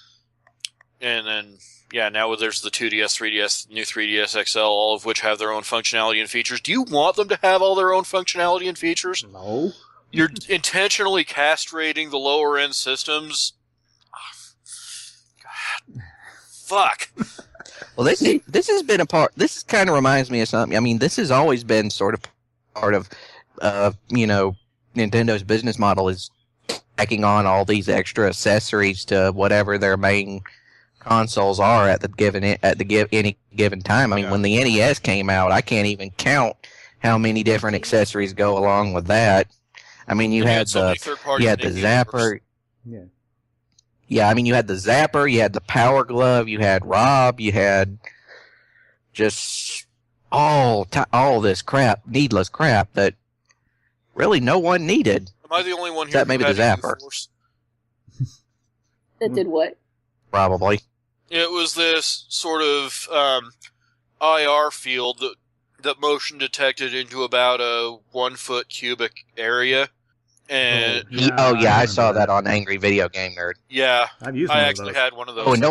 and then, now there's the 2DS, 3DS, new 3DS XL, all of which have their own functionality and features. Do you want them to have all their own functionality and features? No. You're intentionally castrating the lower-end systems? God. Fuck. Well, this has been a part. This kind of reminds me of something. I mean, this has always been sort of part of, Nintendo's business model is tacking on all these extra accessories to whatever their main consoles are at any given time. I mean, when the NES came out, I can't even count how many different accessories go along with that. I mean, you had the zapper. Yeah. Yeah, I mean, you had the zapper, you had the power glove, you had Rob, you had just all this crap, needless crap that really no one needed. Am I the only one here Except maybe who the had zapper. U-Force? That did what? Probably. It was this sort of IR field that motion detected into about a 1 foot cubic area. And I saw that on Angry Video Game Nerd. yeah, I've used I one of actually those. had one of those. Oh, and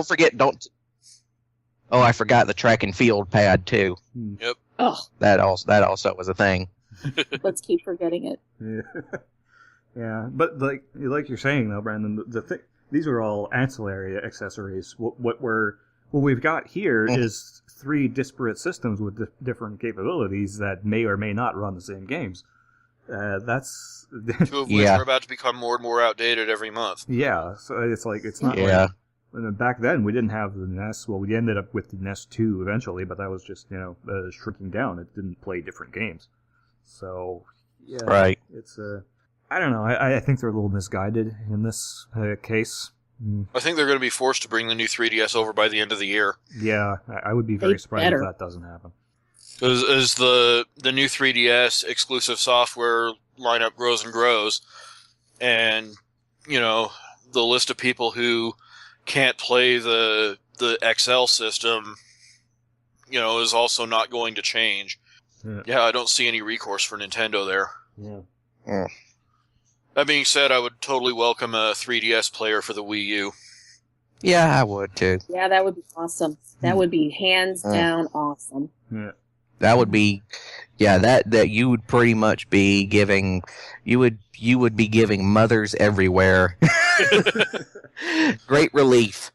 I forgot the track and field pad too. Yep. Oh, That also was a thing. let's keep forgetting it. Yeah. Yeah, but like you're saying though, Brandon, these are all ancillary accessories. What we've got here is 3 disparate systems with different capabilities that may or may not run the same games. That's 2 of which are about to become more and more outdated every month. yeah. So it's not like back then we didn't have the NES. Well, we ended up with the NES 2 eventually, but that was just shrinking down. It didn't play different games. So yeah, right. It's I don't know. I think they're a little misguided in this case. I think they're going to be forced to bring the new 3DS over by the end of the year. Yeah, I would be very surprised if that doesn't happen. As the new 3DS exclusive software lineup grows and grows, and the list of people who can't play the XL system, is also not going to change. Yeah, I don't see any recourse for Nintendo there. Yeah. That being said, I would totally welcome a 3DS player for the Wii U. Yeah, I would too. Yeah, that would be awesome. That would be hands down awesome. Yeah. That would be, that you would pretty much be giving, you would be giving mothers everywhere great relief.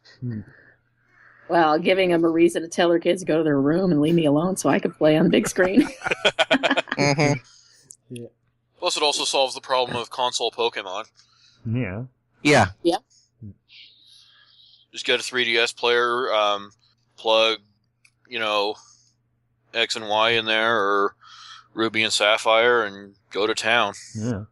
Well, giving them a reason to tell their kids to go to their room and leave me alone so I could play on the big screen. Mm-hmm. Yeah. Plus, it also solves the problem of console Pokemon. Yeah. Yeah. Yeah. Just get a 3DS player, plug, X and Y in there, or Ruby and Sapphire, and go to town. Yeah.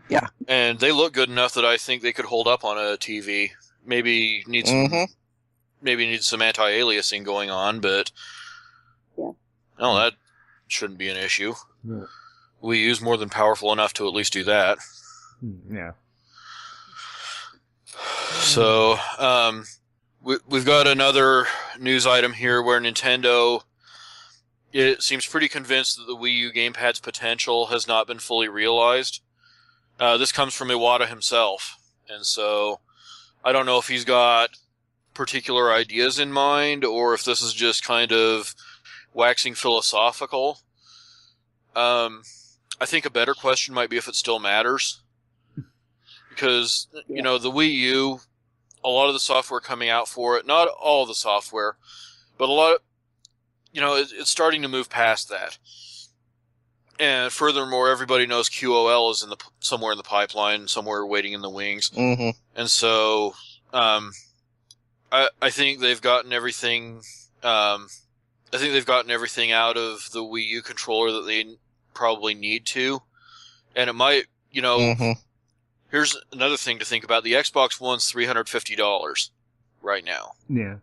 Yeah. And they look good enough that I think they could hold up on a TV. Maybe need some anti-aliasing going on, but that shouldn't be an issue. Yeah. We use more than powerful enough to at least do that. Yeah. So, we've got another news item here where Nintendo, it seems pretty convinced that the Wii U gamepad's potential has not been fully realized. This comes from Iwata himself, and so I don't know if he's got particular ideas in mind or if this is just kind of waxing philosophical. I think a better question might be if it still matters. Because, the Wii U, a lot of the software coming out for it, not all of the software, but a lot of, it's starting to move past that. And furthermore, everybody knows QOL is somewhere in the pipeline, somewhere waiting in the wings. Mm-hmm. And so, I think they've gotten everything, out of the Wii U controller that they probably need to. And it might, here's another thing to think about. The Xbox One's $350 right now. Yeah.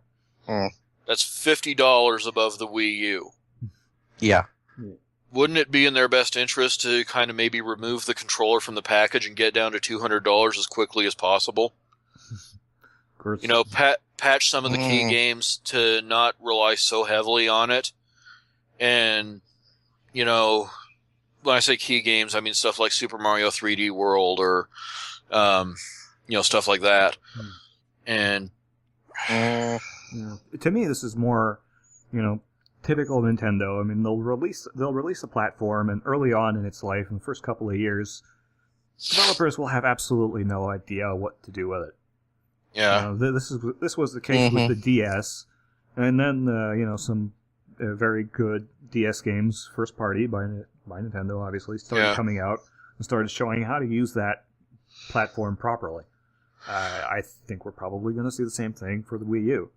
That's $50 above the Wii U. Yeah. Wouldn't it be in their best interest to kind of maybe remove the controller from the package and get down to $200 as quickly as possible? Of course. Patch some of the key games to not rely so heavily on it. And, when I say key games, I mean stuff like Super Mario 3D World or, stuff like that. And to me, this is more, typical Nintendo. I mean, they'll release a platform, and early on in its life, in the first couple of years, developers will have absolutely no idea what to do with it. Yeah. This was the case with the DS, and then some very good DS games, first party by Nintendo, obviously, started coming out and started showing how to use that platform properly. I think we're probably going to see the same thing for the Wii U.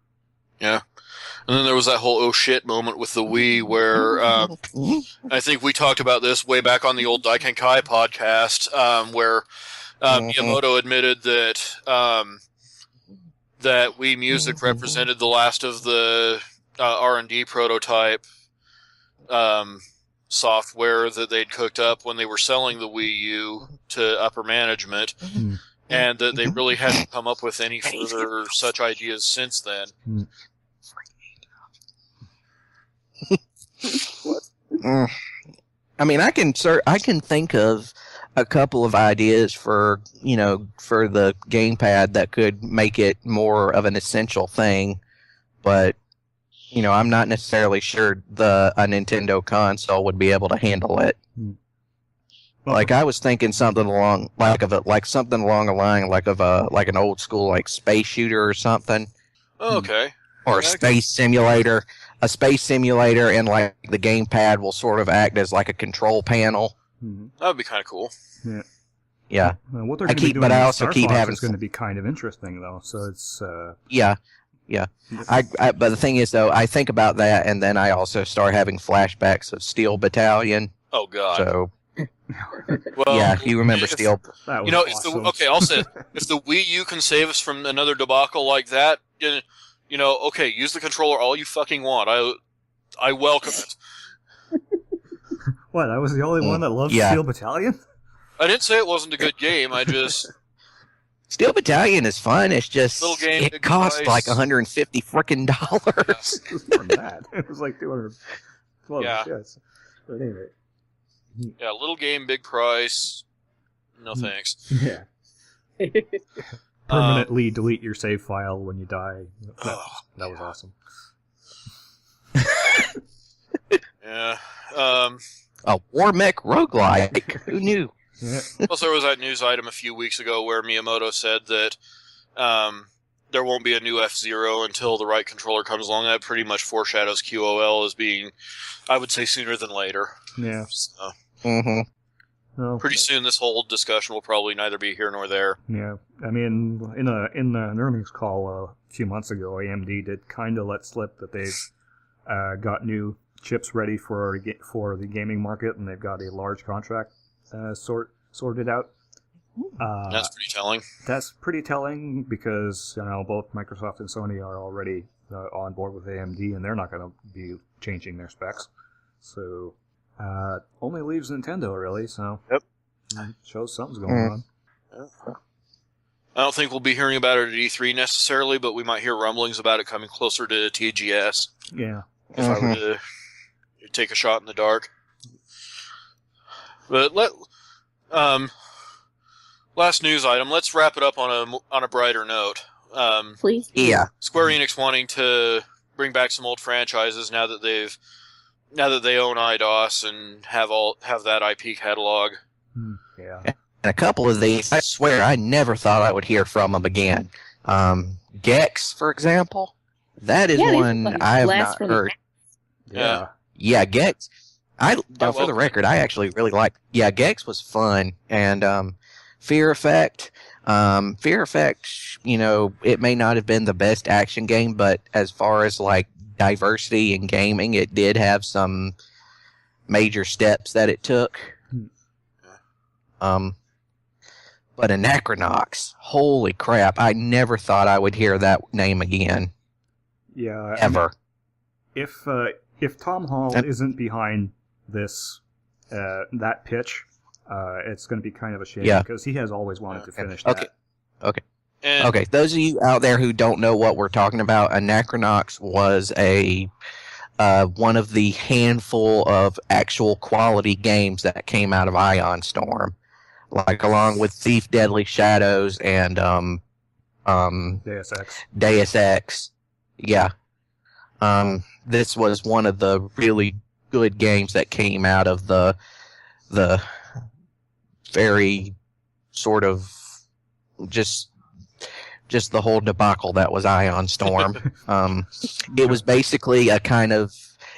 Yeah. And then there was that whole oh shit moment with the Wii where I think we talked about this way back on the old Daiken Kai podcast, where Miyamoto admitted that Wii Music represented the last of the R&D prototype software that they'd cooked up when they were selling the Wii U to upper management, and that they really hadn't come up with any further such ideas since then. I mean, I can think of a couple of ideas for the gamepad that could make it more of an essential thing, but I'm not necessarily sure a Nintendo console would be able to handle it. Well, like I was thinking something along something along the line like an old school like space shooter or something. Oh, okay. Or a space simulator. A space simulator, and like the gamepad will sort of act as like a control panel. That would be kind of cool. Yeah. Well, what they're going to be doing but I also keep having is going to be kind of interesting, though. So it's yeah. But the thing is, though, I think about that, and then I also start having flashbacks of Steel Battalion. Oh God. So. Well, yeah, you remember Steel. Awesome. I'll say it. If the Wii U can save us from another debacle like that, okay, use the controller all you fucking want. I welcome it. What? I was the only one that loved Steel Battalion? I didn't say it wasn't a good game. I just Steel Battalion is fun. It's just little game, it cost like $150 frickin' dollars. It was more than that. It was like $200. Yeah. Yes. But anyway. Yeah, little game, big price. No thanks. Yeah. Permanently delete your save file when you die. That was awesome. Yeah. A War Mech roguelike. Who knew? Yeah. Plus, there was that news item a few weeks ago where Miyamoto said that there won't be a new F-Zero until the right controller comes along. That pretty much foreshadows QOL as being, I would say, sooner than later. Yeah. So, Well, pretty soon, this whole discussion will probably neither be here nor there. Yeah. I mean, in an earnings call a few months ago, AMD did kind of let slip that they've got new chips ready for the gaming market, and they've got a large contract sorted out. That's pretty telling. That's pretty telling because both Microsoft and Sony are already on board with AMD, and they're not going to be changing their specs. So only leaves Nintendo really. So yep, shows something's going on. Yeah. I don't think we'll be hearing about it at E3 necessarily, but we might hear rumblings about it coming closer to TGS. Yeah, if I were to take a shot in the dark. But last news item. Let's wrap it up on a brighter note. Please. Yeah. Square Enix wanting to bring back some old franchises now that they own IDOS and have that IP catalog. Yeah. And a couple of these, I swear, I never thought I would hear from them again. Gex, for example, that is one I have not heard. Yeah. Yeah, Gex. For the record, I actually really liked. Yeah, Gex was fun, and Fear Effect. Fear Effect, it may not have been the best action game, but as far as like diversity in gaming, it did have some major steps that it took. But Anachronox, holy crap! I never thought I would hear that name again. Yeah, ever. I mean, if Tom Hall isn't behind this that pitch, it's going to be kind of a shame because he has always wanted to finish that. Okay. Those of you out there who don't know what we're talking about, Anachronox was one of the handful of actual quality games that came out of Ion Storm, like along with Thief: Deadly Shadows and Deus Ex. Yeah. This was one of the really good games that came out of the very sort of just the whole debacle that was Ion Storm. It was basically kind of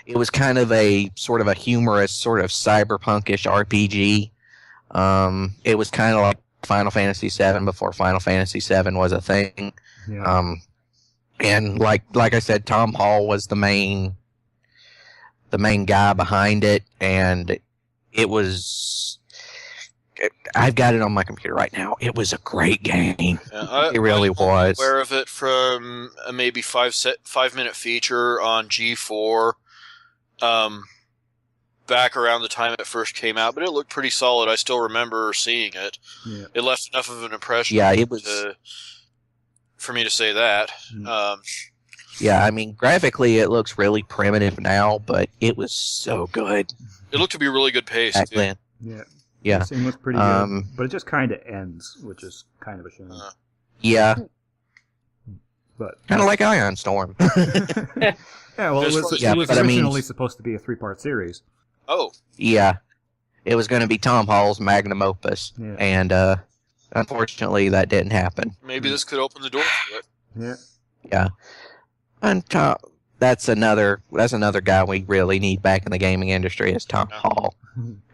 a sort of a humorous sort of cyberpunkish RPG. It was kind of like Final Fantasy VII before Final Fantasy VII was a thing. Yeah. And like I said, Tom Hall was the main guy behind it, and it was. I've got it on my computer right now. It was a great game. Yeah, it really was. I'm aware of it from a maybe 5-minute feature on G4. back around the time it first came out, but it looked pretty solid. I still remember seeing it. Yeah. It left enough of an impression. Yeah, it was for me to say that. Yeah, I mean, graphically it looks really primitive now, but it was so good. It looked to be really good pace back too. then. Yeah. Yeah. The scene was pretty good, but it just kind of ends, which is kind of a shame. Yeah. But kind of like Ion Storm. yeah, well, it was originally supposed to be a 3-part series. Oh. Yeah. It was going to be Tom Hall's magnum opus, and unfortunately that didn't happen. Maybe this could open the door to it. Yeah. Yeah. And that's another guy we really need back in the gaming industry is Tom Hall.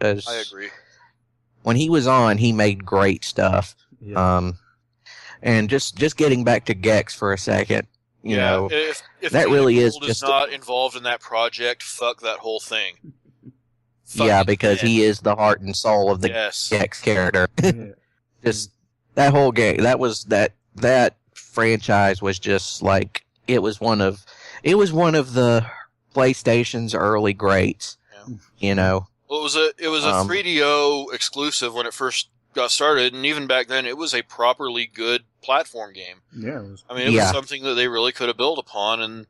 I agree. When he was on, he made great stuff. Yeah. And just getting back to Gex for a second, you know, if that really is just not involved in that project, fuck that whole thing. Because he is the heart and soul of the Gex character. Just that whole game, that franchise was just like it was one of the PlayStation's early greats. Yeah. You know. Well, it was a 3DO exclusive when it first got started, and even back then, it was a properly good platform game. Yeah, it was something that they really could have built upon, and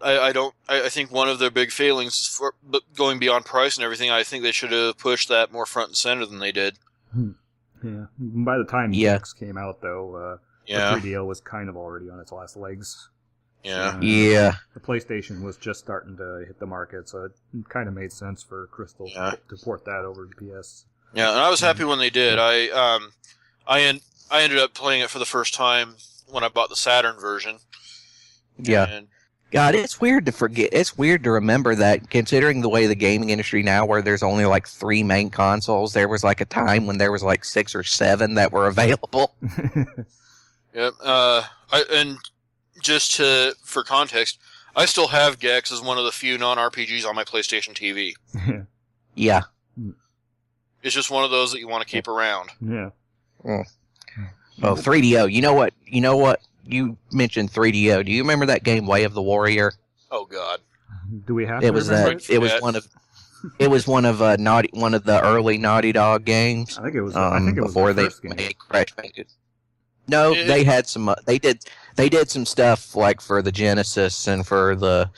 I think one of their big failings, going beyond price and everything, I think they should have pushed that more front and center than they did. Yeah. By the time Gex came out, though, the 3DO was kind of already on its last legs. Yeah. The PlayStation was just starting to hit the market, so it kind of made sense for Crystal to port that over to PS. Yeah, and I was happy when they did. I ended up playing it for the first time when I bought the Saturn version. Yeah. And God, it's weird to forget. It's weird to remember that, considering the way the gaming industry now, where there's only like 3 main consoles, there was like a time when there was like 6 or 7 that were available. Yep. And just for context, I still have Gex as one of the few non-RPGs on my PlayStation TV. Yeah. It's just one of those that you want to keep around. Yeah. Well, 3DO. You know what? You mentioned 3DO. Do you remember that game, Way of the Warrior? Oh God. Do we have? It was that. It was one of. It was one of the early Naughty Dog games. I think it was. Before they made Crash Bandicoot. No, they had some. They did some stuff like for the Genesis and for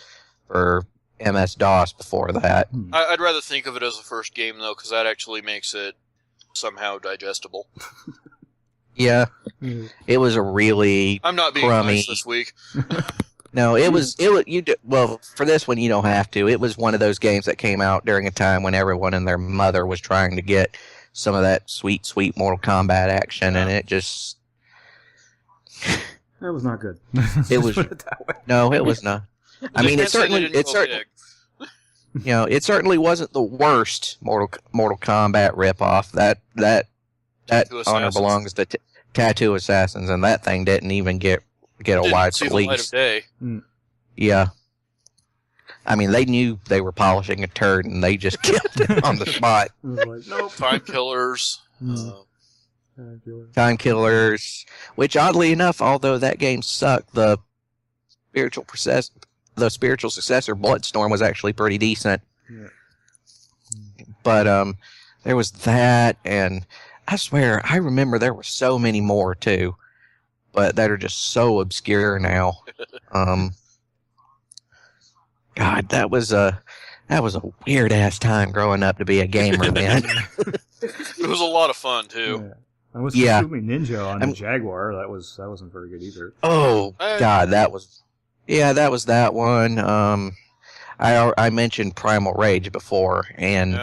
MS DOS before that. I'd rather think of it as the first game though, because that actually makes it somehow digestible. Yeah, it was a really. I'm not being crummy. Nice this week. No, it was. Well, for this one you don't have to. It was one of those games that came out during a time when everyone and their mother was trying to get some of that sweet Mortal Kombat action, and it just. That was not good. It was. No, it was not. I mean, it certainly. It certainly wasn't the worst Mortal Kombat ripoff. That honor belongs to Tattoo Assassins, and that thing didn't even get a wide see release. The light of day. Yeah. I mean, they knew they were polishing a turd, and they just killed it on the spot. Nope. Time Killers. Time Killers, which oddly enough, although that game sucked, the spiritual successor, Bloodstorm, was actually pretty decent. Yeah. But there was that, and I swear, I remember there were so many more too, but that are just so obscure now. God, that was a weird ass time growing up to be a gamer, man. It was a lot of fun too. Yeah. I was consuming Ninja on the Jaguar. That wasn't very good either. Oh God, that was that one. I mentioned Primal Rage before, and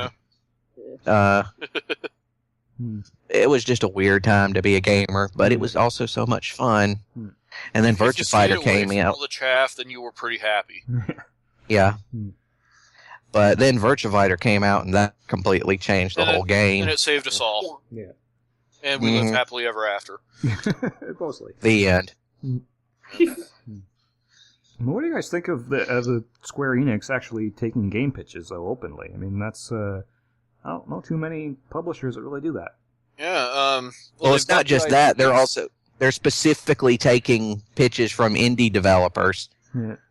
it was just a weird time to be a gamer, but it was also so much fun. And then Virtua Fighter came out. All the chaff, then you were pretty happy. Yeah. But then Virtua Fighter came out, and that completely changed the whole game. And it saved us all. Yeah. And we lived happily ever after. Mostly. The end. What do you guys think of the Square Enix actually taking game pitches so openly? I mean, that's I don't know too many publishers that really do that. Yeah. Well, it's not just that; they're specifically taking pitches from indie developers,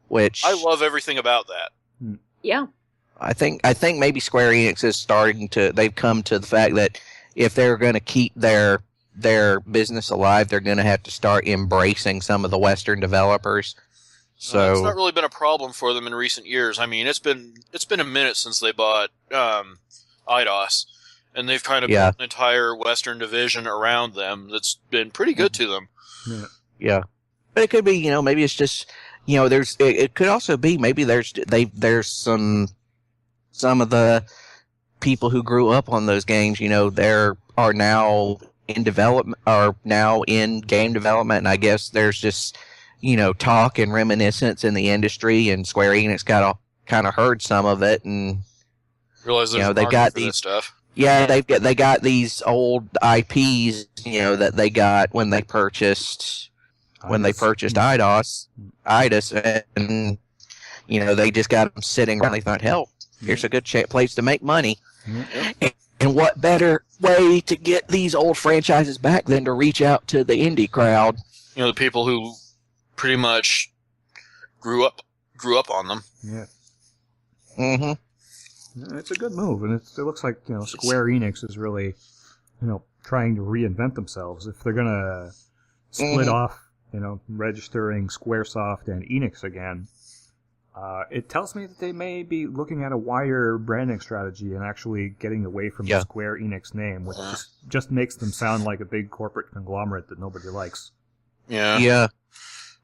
which I love everything about that. Yeah. I think maybe Square Enix is starting to. They've come to the fact that if they're going to keep their business alive, they're going to have to start embracing some of the Western developers. So it's not really been a problem for them in recent years. I mean, it's been a minute since they bought IDOS, and they've kind of built an entire Western division around them that's been pretty good to them. Yeah, but it could be, maybe it's just, there's. It could also be maybe there's some of the people who grew up on those games. There are now in development, are now in game development, and I guess there's just talk and reminiscence in the industry, and Square Enix kind of heard some of it, and realize there's they got these stuff. Yeah, they got these old IPs, that they got when they purchased IDOS, and they just got them sitting around. They thought, hell, here's a good place to make money. And what better way to get these old franchises back than to reach out to the indie crowd? The people who pretty much grew up on them. Yeah. Mm-hmm. It's a good move, and it looks like Square Enix is really trying to reinvent themselves. If they're gonna split off, registering SquareSoft and Enix again, it tells me that they may be looking at a wider branding strategy and actually getting away from the Square Enix name, which just makes them sound like a big corporate conglomerate that nobody likes. Yeah. Yeah.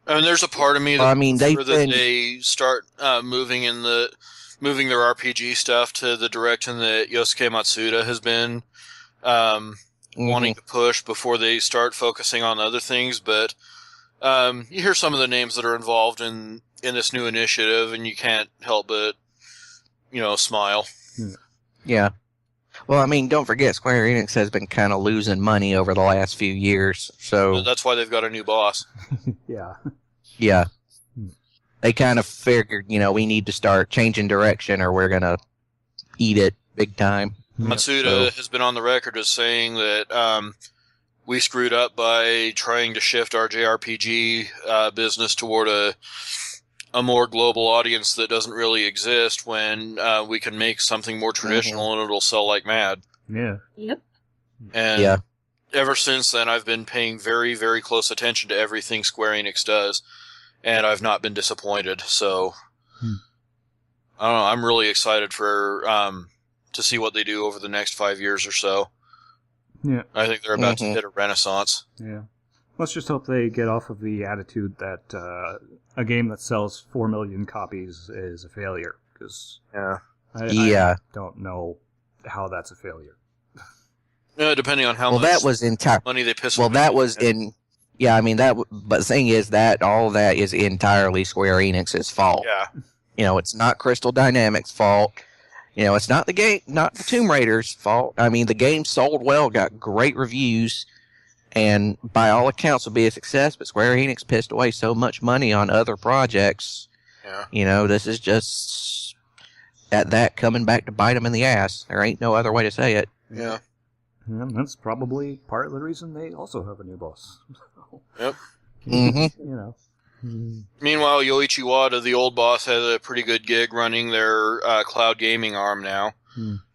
I mean, there's a part of me that they start moving their RPG stuff to the direction that Yosuke Matsuda has been wanting to push before they start focusing on other things. But you hear some of the names that are involved in this new initiative, and you can't help but, smile. Yeah. Well, I mean, don't forget, Square Enix has been kind of losing money over the last few years, so... That's why they've got a new boss. Yeah. Yeah. They kind of figured, we need to start changing direction or we're going to eat it big time. Matsuda has been on the record as saying that we screwed up by trying to shift our JRPG business toward a more global audience that doesn't really exist when we can make something more traditional and it'll sell like mad. Yeah. Yep. And ever since then, I've been paying very, very close attention to everything Square Enix does, and I've not been disappointed. So, I don't know. I'm really excited for to see what they do over the next 5 years or so. Yeah. I think they're about to hit a renaissance. Yeah. Let's just hope they get off of the attitude that a game that sells 4 million copies is a failure. Because I don't know how that's a failure. Depending on how much that was money they piss. Well, that was in. Yeah, I mean that. But the thing is that all that is entirely Square Enix's fault. Yeah. It's not Crystal Dynamics' fault. It's not the Tomb Raider's fault. I mean, the game sold well, got great reviews, and by all accounts will be a success. But Square Enix pissed away so much money on other projects. Yeah. This is just that coming back to bite them in the ass. There ain't no other way to say it. Yeah. And that's probably part of the reason they also have a new boss. Yep. Mm-hmm. Meanwhile, Yoichi Wada, the old boss, has a pretty good gig running their cloud gaming arm now,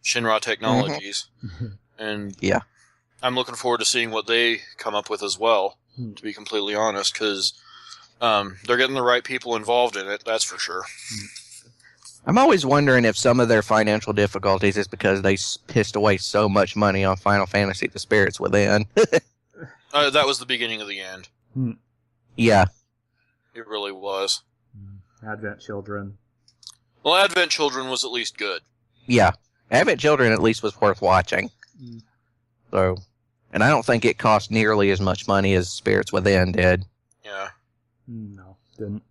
Shinra Technologies. And I'm looking forward to seeing what they come up with as well, to be completely honest, because they're getting the right people involved in it, that's for sure. I'm always wondering if some of their financial difficulties is because they pissed away so much money on Final Fantasy: The Spirits Within. That was the beginning of the end. Yeah. It really was. Advent Children. Well, Advent Children was at least good. Yeah. Advent Children at least was worth watching. So, and I don't think it cost nearly as much money as Spirits Within did. Yeah. No, didn't.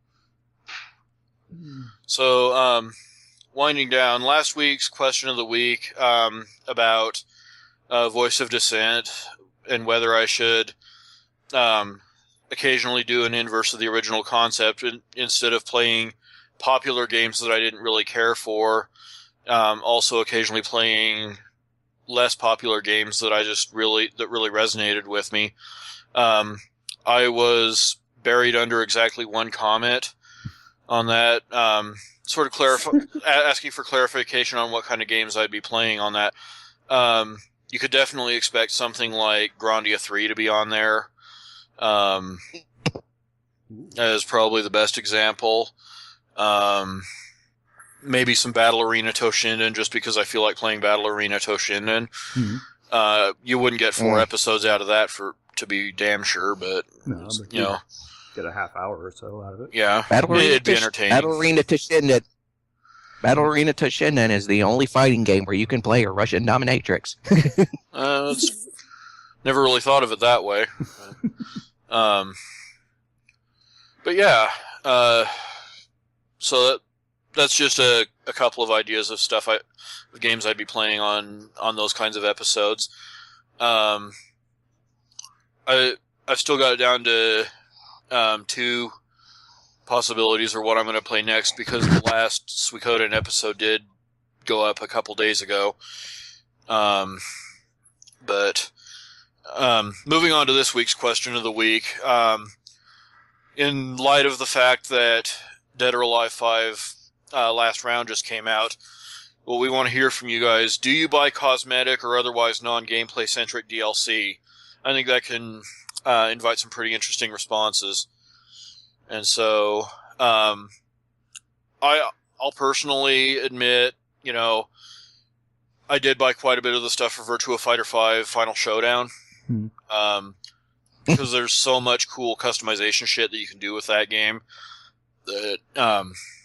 So, winding down, last week's question of the week about Voice of Dissent and whether I should occasionally do an inverse of the original concept instead of playing popular games that I didn't really care for. Also, occasionally playing less popular games that really resonated with me. I was buried under exactly one comment. on that. Sort of asking for clarification on what kind of games I'd be playing on that. You could definitely expect something like Grandia 3 to be on there. As probably the best example. Maybe some Battle Arena Toshinden, just because I feel like playing Battle Arena Toshinden. Mm-hmm. You wouldn't get 4 episodes out of that to be damn sure, but you know, get a half hour or so out of it. Yeah, it'd be entertaining. Battle Arena Toshinden is the only fighting game where you can play a Russian dominatrix. Never really thought of it that way. But yeah, so that's just a couple of ideas of stuff of games I'd be playing on those kinds of episodes. I've still got it down to 2 possibilities or what I'm going to play next, because the last Suikoden episode did go up a couple days ago. But moving on to this week's question of the week, in light of the fact that Dead or Alive 5 last round just came out, well, we want to hear from you guys. Do you buy cosmetic or otherwise non-gameplay centric DLC? I think that can invite some pretty interesting responses. And so, I'll personally admit, I did buy quite a bit of the stuff for Virtua Fighter 5 Final Showdown. Because there's so much cool customization shit that you can do with that game that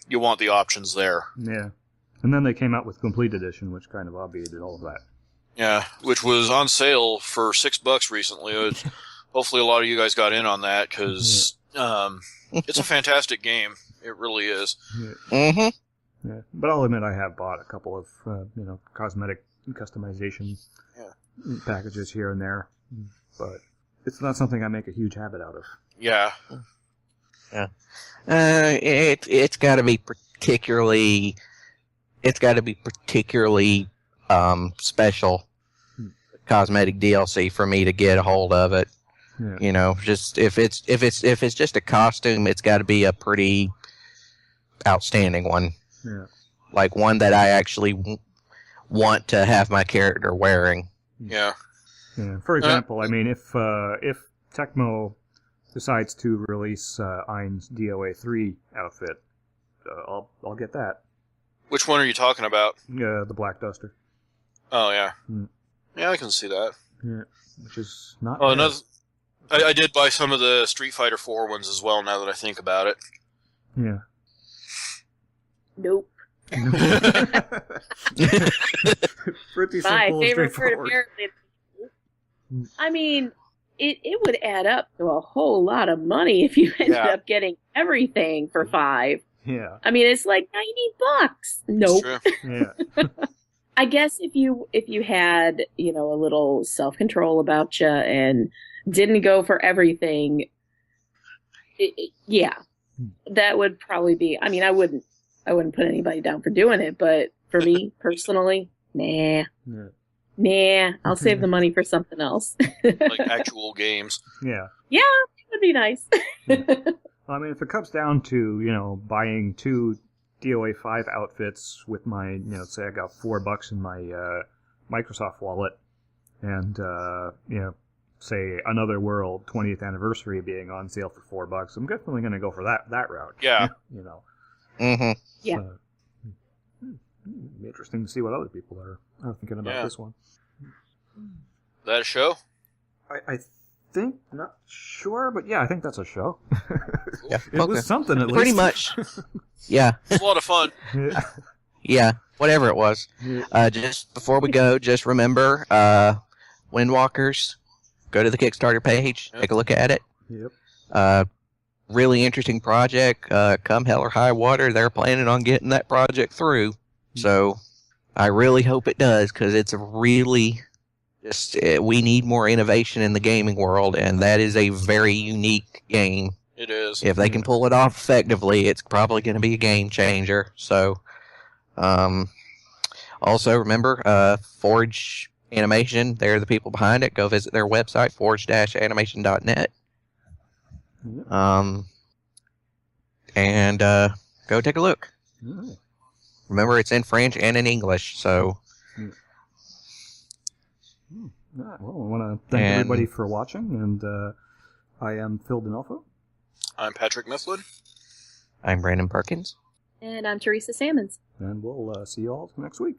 you want the options there. Yeah. And then they came out with Complete Edition, which kind of obviated all of that. Yeah, which was on sale for $6 recently. Hopefully a lot of you guys got in on that, because it's a fantastic game. It really is. Yeah. Yeah. But I'll admit I have bought a couple of cosmetic customization packages here and there. But it's not something I make a huge habit out of. Yeah. Yeah. It's got to be particularly. It's got to be particularly special cosmetic DLC for me to get a hold of it. Yeah. Just if it's just a costume, it's got to be a pretty outstanding one. Yeah. Like one that I actually want to have my character wearing. Yeah. Yeah. For example, I mean, if Tecmo decides to release Ein's DOA 3 outfit, I'll get that. Which one are you talking about? The Black Duster. Oh yeah. Yeah, I can see that. Yeah, which is not. Oh, another. I did buy some of the Street Fighter 4 ones as well. Now that I think about it. Yeah. Nope. Pretty simple. My favorite word, apparently. I mean, it would add up to a whole lot of money if you ended up getting everything for $5. Yeah. I mean, it's like $90. Nope. Yeah. I guess if you had, a little self-control about you and didn't go for everything, that would probably be. I mean, I wouldn't put anybody down for doing it, but for me personally, nah. Yeah. Nah, I'll save the money for something else. Like actual games. Yeah. Yeah, it would be nice. I mean, if it comes down to, buying 2 DOA 5 outfits with my, say I got $4 in my Microsoft wallet, and, say Another World 20th anniversary being on sale for $4, I'm definitely going to go for that route. Yeah. Mm-hmm. Yeah. Be interesting to see what other people are thinking about this one. That a show? I think, not sure, but yeah, I think that's a show. Yeah, it was something at least. Pretty much. Yeah. It's a lot of fun. Yeah, whatever it was. Just before we go, just remember, Windwalkers, go to the Kickstarter page, take a look at it. Yep. Really interesting project. Come hell or high water, they're planning on getting that project through. So I really hope it does, because it's a really we need more innovation in the gaming world, and that is a very unique game. It is. If they can pull it off effectively, it's probably going to be a game changer. So, also remember, Forge Animation, they're the people behind it. Go visit their website, forge-animation.net. And go take a look. All Remember, it's in French and in English, so... right, well, I want to thank everybody for watching, and I am Phil D'Onofrio. I'm Patrick Mifflin. I'm Brandon Perkins. And I'm Theresa Samons. And we'll see you all next week.